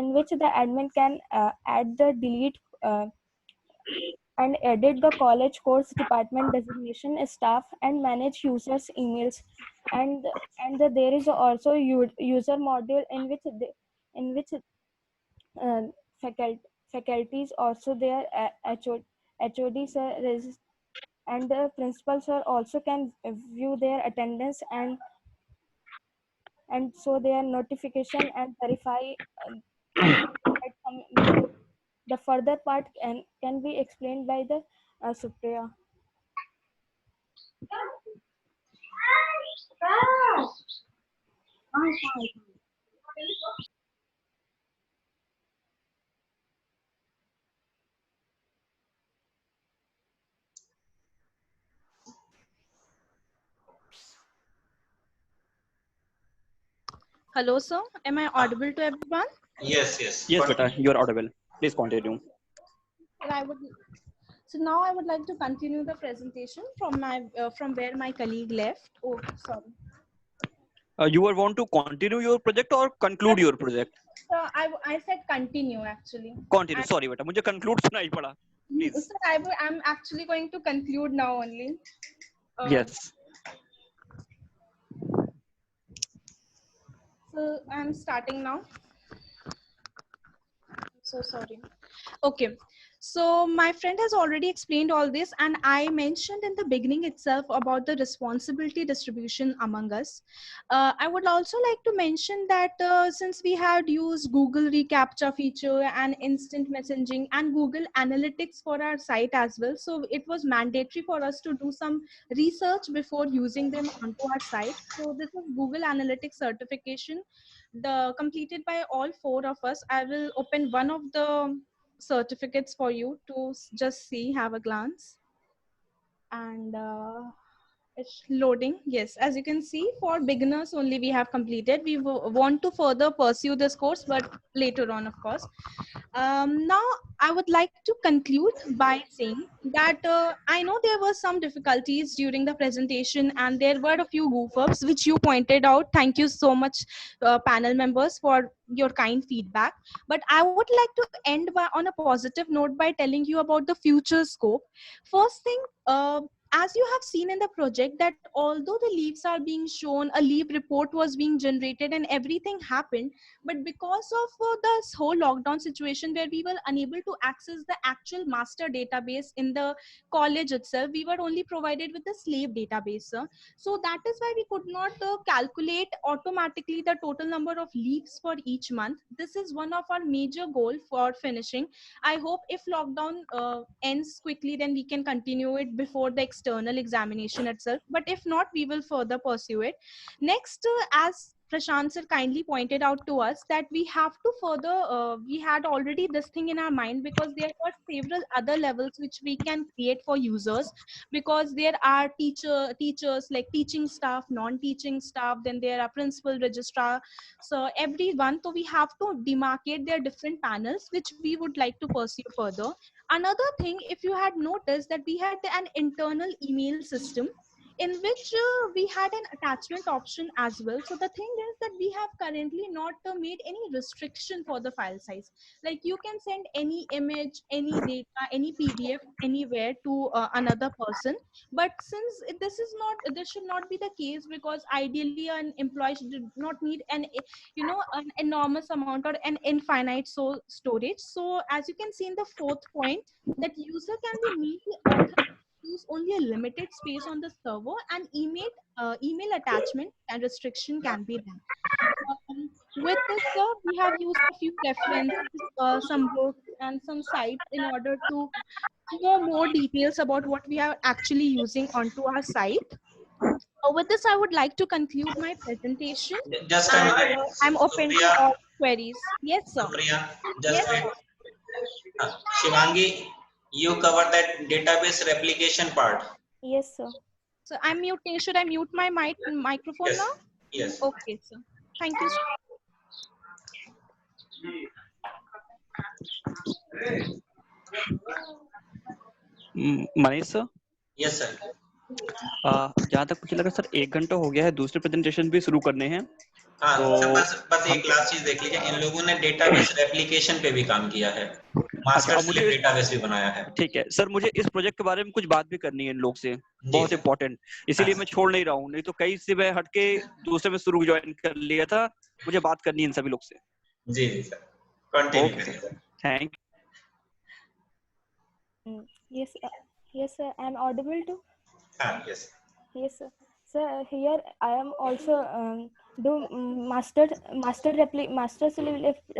in which the admin can add the delete and edit the college course department designation staff and manage users emails. And there is also user module in which faculties also there, HODs and the principals are also can view their attendance and show their notification and verify the further part can be explained by the Supriya. Hello, sir. Am I audible to everyone? Yes. Yes, beta, you are audible. Please continue. So now I would like to continue the presentation from where my colleague left. Oh, sorry. You are want to continue your project or conclude your project? So I said continue actually. Continue. Sorry बेटा, मुझे conclude सुनाई पड़ा. Please. So I'm actually going to conclude now only. Yes. So I'm starting now. So sorry. Okay. So my friend has already explained all this, and I mentioned in the beginning itself about the responsibility distribution among us. I would also like to mention that since we had used Google reCAPTCHA feature and instant messaging and Google Analytics for our site as well, so it was mandatory for us to do some research before using them onto our site. So this is Google Analytics certification, completed by all 4 of us. I will open one of the certificates for you to just see, have a glance. And it's loading. Yes, as you can see, for beginners only we have completed. We want to further pursue this course, but later on, of course. Now I would like to conclude by saying that I know there were some difficulties during the presentation and there were a few goof-ups which you pointed out. Thank you so much, panel members, for your kind feedback. But I would like to end on a positive note by telling you about the future scope. First thing, as you have seen in the project, that although the leaves are being shown, a leave report was being generated and everything happened, but because of this whole lockdown situation where we were unable to access the actual master database in the college itself, we were only provided with the slave database. So that is why we could not calculate automatically the total number of leaves for each month. This is one of our major goal for finishing. I hope if lockdown ends quickly, then we can continue it before the external examination itself. But if not, we will further pursue it. Next, as Prashant sir kindly pointed out to us, that we have to further, we had already this thing in our mind, because there are several other levels which we can create for users, because there are teachers like teaching staff, non-teaching staff, then there are principal, registrar, so everyone. So we have to demarcate their different panels which we would like to pursue further. Another thing, if you had noticed, that we had an internal email system in which we had an attachment option as well. So the thing is that we have currently not made any restriction for the file size. Like you can send any image, any data, any PDF anywhere to another person. But since this should not be the case, because ideally an employee should not need an enormous amount or an infinite storage. So as you can see in the 4th point, that user can be neatly authorized use only a limited space on the server, and email attachment and restriction can be done. With this, we have used a few references, some books and some sites in order to know more details about what we are actually using onto our site. With this, I would like to conclude my presentation. Just a And minute. I'm open to Supriya, all queries. Yes, sir. Supriya, just Yes, wait. sir. Shivangi, you cover that database replication part. Yes, sir. So I'm muting. Should I mute my microphone Yes. now? Yes. Okay, sir. Thank you, sir. Manish sir, Yes, sir. जहाँ तक मुझे लगा sir 1 घंटा हो गया है, दूसरे presentation भी शुरू करने हैं. हाँ, तो बस एक लास्ट चीज देख लीजिए. इन लोगों ने डेटाबेस रेप्लिकेशन पे भी काम किया है, मास्टर स्लेव डेटाबेस भी बनाया है. ठीक है सर, मुझे इस प्रोजेक्ट के बारे में कुछ बात भी करनी है इन लोग से, बहुत इंपॉर्टेंट, इसीलिए मैं छोड़ नहीं रहा हूँ. नहीं तो कई से मैं हटके दूसरे में शुरू ज्वाइन कर लिया था. मुझे बात करनी है इन सभी लोग से. जी जी सर, कंटिन्यू करिए sir. Thank. Yes sir, I am audible too. Yes. Yes sir. Sir, here I am also do master slave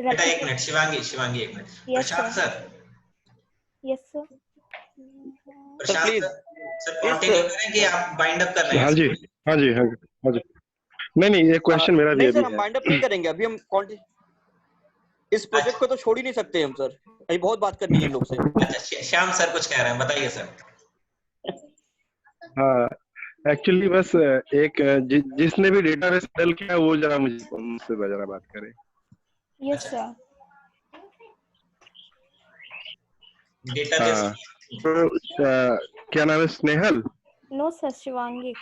बेटा एक मिनट, शिवांगी एक मिनट. प्रशांत सर. Yes sir. प्रशांत सर कंटिन्यू करें कि आप बाइंड अप कर रहे हैं? हाँ जी. नहीं ये क्वेश्चन मेरा भी है. हम बाइंड अप नहीं करेंगे अभी. हम इस प्रोजेक्ट को तो छोड़ ही नहीं सकते हम सर. अभी बहुत बात करनी है इन लोग से. अच्छा, श्याम सर कुछ कह रहे हैं, बताइए सर. हाँ, एक्चुअली बस एक जिसने भी डेटाबेस हैंडल किया वो जरा मुझसे जरा बात करे. Yes sir. डेटाबेस क्या नाम है? Snehal? No sir, Shivangi.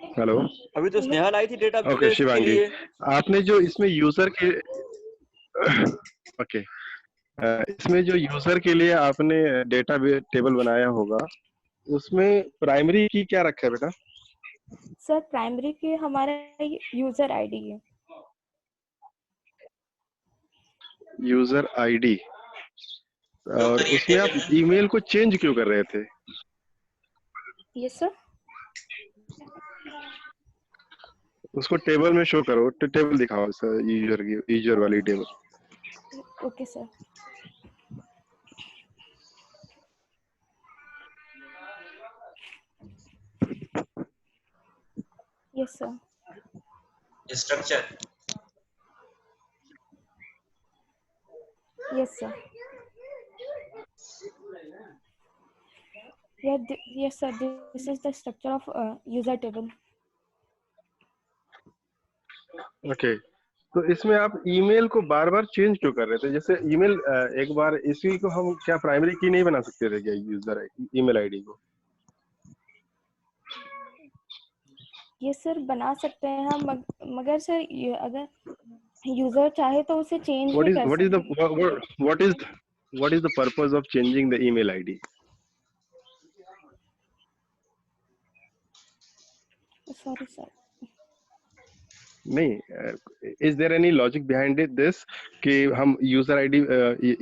Hello. अभी तो स्नेहल आई थी ओके डेटाबेस के शिवांगी, लिए। आपने जो इसमें यूजर के ओके इसमें जो यूजर के लिए आपने डेटा टेबल बनाया होगा, उसमें प्राइमरी की क्या रखा है बेटा? सर प्राइमरी की हमारा यूजर आईडी है। User ID. जो और उसमें आप क्रिएटेबल है। ईमेल को चेंज क्यों कर रहे थे? Yes sir. उसको टेबल में शो करो, टेबल दिखाओ सर, यूजर की, यूजर वाली table. Okay sir. Yes sir. Structure. Yes, sir. Yeah, yes, sir. This is the structure of user table. Okay, तो इसमें आप ईमेल को बार बार चेंज क्यों कर रहे थे? जैसे ईमेल एक बार इसी को हम क्या प्राइमरी की नहीं बना सकते थे क्या, यूजर ईमेल आईडी को? ये सर बना सकते हैं हम, मगर सर अगर यूजर चाहे तो उसे चेंज भी कर what is the सकते हैं। what is the purpose of changing the email ID? Sorry sir. नहीं, is there any logic behind it this कि हम यूजर आईडी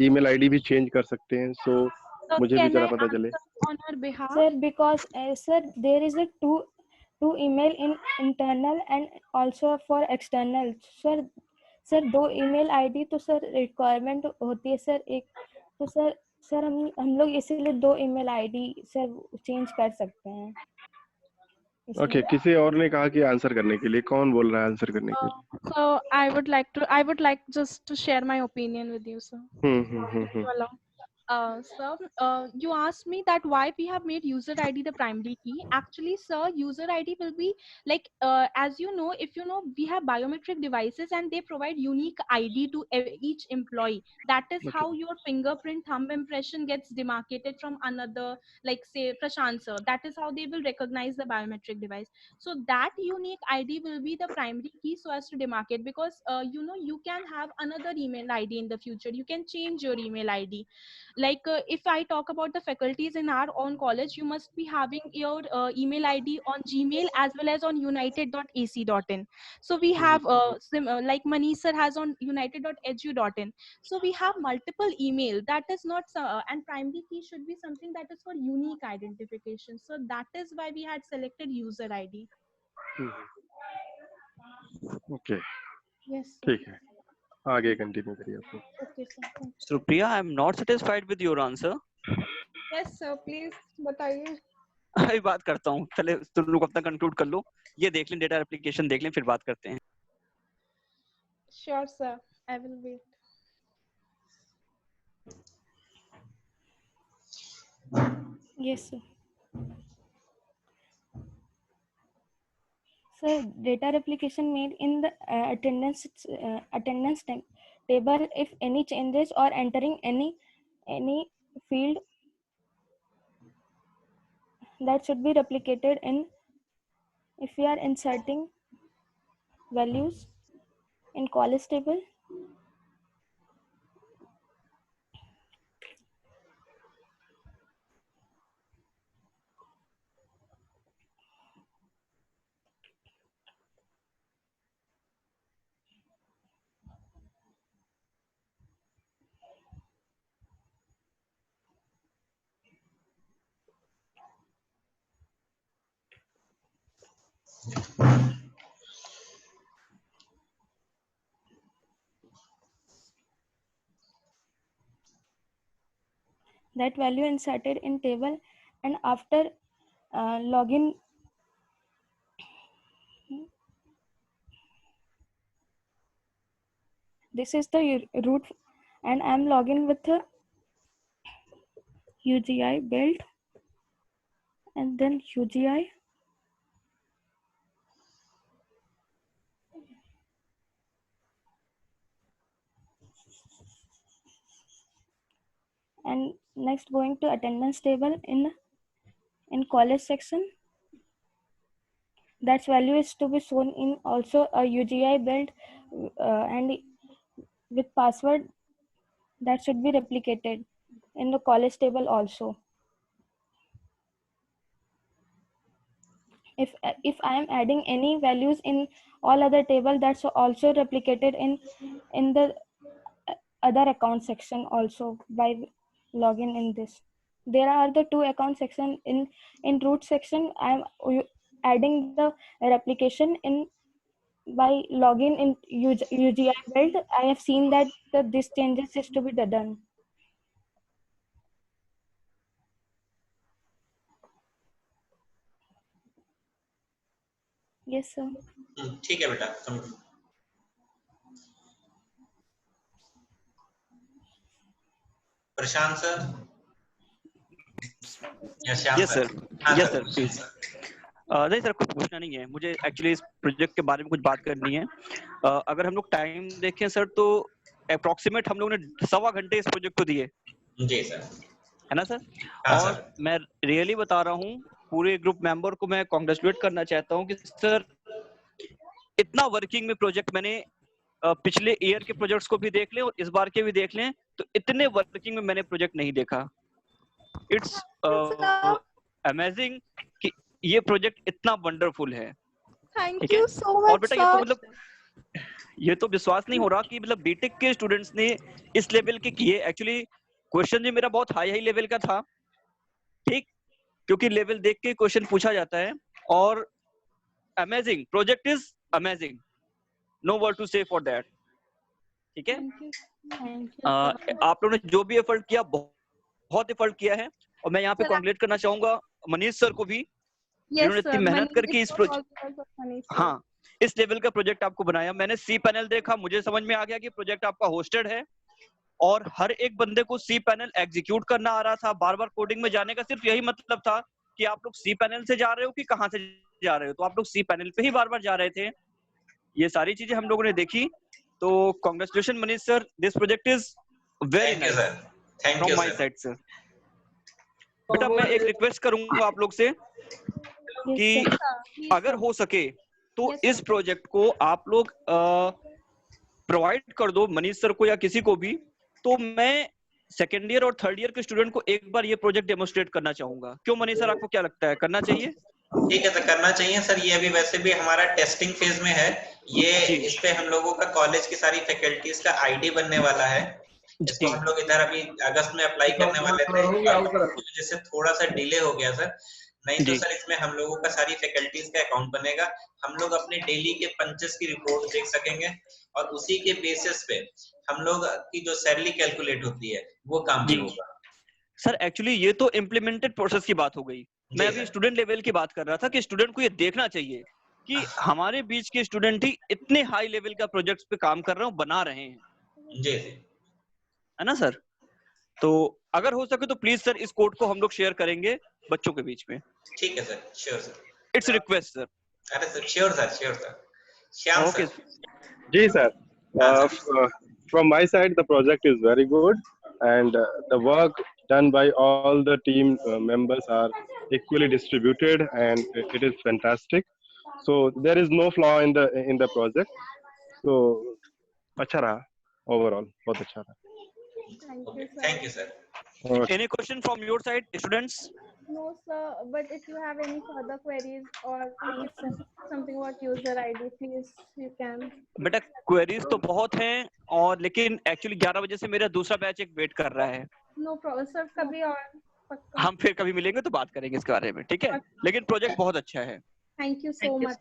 ईमेल आईडी भी चेंज कर सकते हैं? सो So मुझे भी can जरा I पता चले। answer on your behalf? Sir, because sir, there is a two email in internal and also for external. Sir दो ईमेल आईडी तो सर रिक्वायरमेंट होती है सर। एक तो सर हम लोग इसीलिए दो ईमेल आईडी सर चेंज कर सकते हैं। ओके, किसी और ने कहा कि आंसर करने के लिए, कौन बोल रहा है आंसर करने के लिए? So I would like just to share my opinion with you, sir. If you allow. Sir, you asked me that why we have made user ID the primary key. Actually, sir, user ID will be like, as you know, if you know, we have biometric devices and they provide unique ID to each employee. That is how your fingerprint, thumb impression gets demarcated from another, like say Prashant sir. That is how they will recognize the biometric device. So that unique ID will be the primary key so as to demarcate, because you know, you can have another email ID in the future. You can change your email ID. Like if I talk about the faculties in our own college, you must be having your email ID on Gmail as well as on united.ac.in. So we have like Manish sir has on united.edu.in. So we have multiple email. That is not and primary key should be something that is for unique identification. So that is why we had selected user ID. Okay, Yes sir. ठीक है, आगे continue करिए आप। Okay sir. Thank you. Supriya, I am not satisfied with your answer. Yes sir, please बताइए। अभी बात करता हूँ, पहले तुम लोग अपना कंक्लूड कर लो, ये देख लें, डेटा एप्लीकेशन देख लें, फिर बात करते हैं। Sure sir, I will wait. Yes, sir. Sir, data replication made in the attendance table. If any changes or entering any field, that should be replicated in. If we are inserting values in college table, that value inserted in table, and after login, this is the root, and I'm logging with the UGI build, and then UGI, and next going to attendance table in college section, that value is to be shown in also a UGI build and with password that should be replicated in the college table also. If I am adding any values in all other table, that's also replicated in the other account section also by login in this. There are the two account section in root section. I am adding the replication in by login in UGI build. I have seen that this changes is to be done. Yes sir. ठीक है बेटा तुम प्रशांत sir या Shyam yes sir, हाँ yes sir sir please. नहीं sir, कुछ पूछना नहीं है मुझे, एक्चुअली इस प्रोजेक्ट के बारे में कुछ बात करनी है। अगर हम लोग टाइम देखें सर तो अप्रोक्सीमेट हम लोगों ने 1.25 घंटे इस प्रोजेक्ट को दिए, जी सर, है ना सर? हाँ और सर, मैं रियली बता रहा हूँ, पूरे ग्रुप मेंबर को मैं कांग्रेचुलेट करना चाहता हूँ कि सर इतना वर्किंग में प्रोजेक्ट मैंने पिछले ईयर के प्रोजेक्ट्स को भी देख लें और इस बार के भी देख लें तो इतने वर्किंग में मैंने प्रोजेक्ट नहीं देखा। इट्स अमेजिंग कि ये प्रोजेक्ट इतना वंडरफुल है। Thank you so much, और बेटा ये तो sir. मतलब ये तो विश्वास नहीं हो रहा कि मतलब बीटेक के स्टूडेंट्स ने इस लेवल के किए। एक्चुअली क्वेश्चन भी मेरा बहुत हाई लेवल का था, ठीक, क्योंकि लेवल देख के क्वेश्चन पूछा जाता है। और amazing project is amazing, no word to say for that. ठीक है, आप लोगों ने जो भी एफर्ट किया बहुत एफर्ट किया है, और मैं यहाँ पे कांग्रेट करना चाहूंगा मनीष सर को भी, जिन्होंने इतनी मेहनत करके इस प्रोजेक्ट, हाँ, इस लेवल का प्रोजेक्ट आपको बनाया। मैंने सी पैनल देखा, मुझे समझ में आ गया कि प्रोजेक्ट आपका होस्टेड है और हर एक बंदे को सी पैनल एग्जीक्यूट करना आ रहा था। बार बार कोडिंग में जाने का सिर्फ यही मतलब था कि आप लोग सी पैनल से जा रहे हो कि कहाँ से जा रहे हो, तो आप लोग सी पैनल पे ही बार बार जा रहे थे। ये सारी चीजें हम लोगों ने देखी, तो congratulation Manish sir, this project is very nice from my side sir. बेटा मैं एक रिक्वेस्ट करूंगा आप लोग से कि अगर हो सके तो इस प्रोजेक्ट को आप लोग प्रोवाइड कर दो मनीष सर को या किसी को भी, तो मैं सेकेंड ईयर और थर्ड ईयर के स्टूडेंट को एक बार ये प्रोजेक्ट डेमोन्स्ट्रेट करना चाहूंगा। क्यों मनीष सर, आपको क्या लगता है, करना चाहिए? ठीक है, तो करना चाहिए सर। ये अभी वैसे भी हमारा टेस्टिंग फेज में है। ये इस पे हम लोगों का कॉलेज की सारी फैकल्टीज का आईडी बनने वाला है। इसको हम लोग इधर अभी अगस्त में अप्लाई करने वाले थे, जिससे थोड़ा सा डिले हो गया सर। नहीं तो सर इसमें हम लोगों का सारी फैकल्टीज का अकाउंट बनेगा। हम लोग अपने डेली के पंचेस की रिपोर्ट देख सकेंगे और उसी के बेसिस पे हम लोग की जो सैलरी कैलकुलेट होती है वो काम भी होगा। सर एक्चुअली ये तो इम्प्लीमेंटेड प्रोसेस की बात हो गई, मैं अभी स्टूडेंट लेवल की बात कर रहा था कि स्टूडेंट को ये देखना चाहिए कि हमारे बीच के स्टूडेंट ही इतने हाई लेवल का प्रोजेक्ट्स पे काम कर रहे हैं, बना रहे हैं जी, है ना सर? तो अगर हो सके तो प्लीज सर इस कोड को हम लोग शेयर करेंगे बच्चों के बीच में। ठीक है sir, sure sir, it's request sir. अरे sir sure sir, sure sir. Shyam sir. जी sir, from my side the project is very good and the work done by all the team members are equally distributed and it is fantastic, so there is no flaw in the project, so अच्छा रहा overall, बहुत अच्छा रहा। Thank you, sir. Thank you sir। Any question from your side, students? No, sir. But if you have any further queries or something about user ID, please you can. बेटा queries तो बहुत हैं, और लेकिन actually 11 बजे से मेरा दूसरा बैच एक वेट कर रहा है। No problem, sir. कभी और हम फिर कभी मिलेंगे तो बात करेंगे इसके बारे में, ठीक है? लेकिन प्रोजेक्ट बहुत अच्छा है। Thank you so much.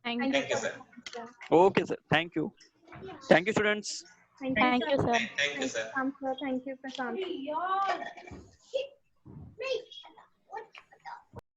Thank you, sir. Okay sir, thank you students. Thank you, sir. Thank you, sir. Thank you, Prashant.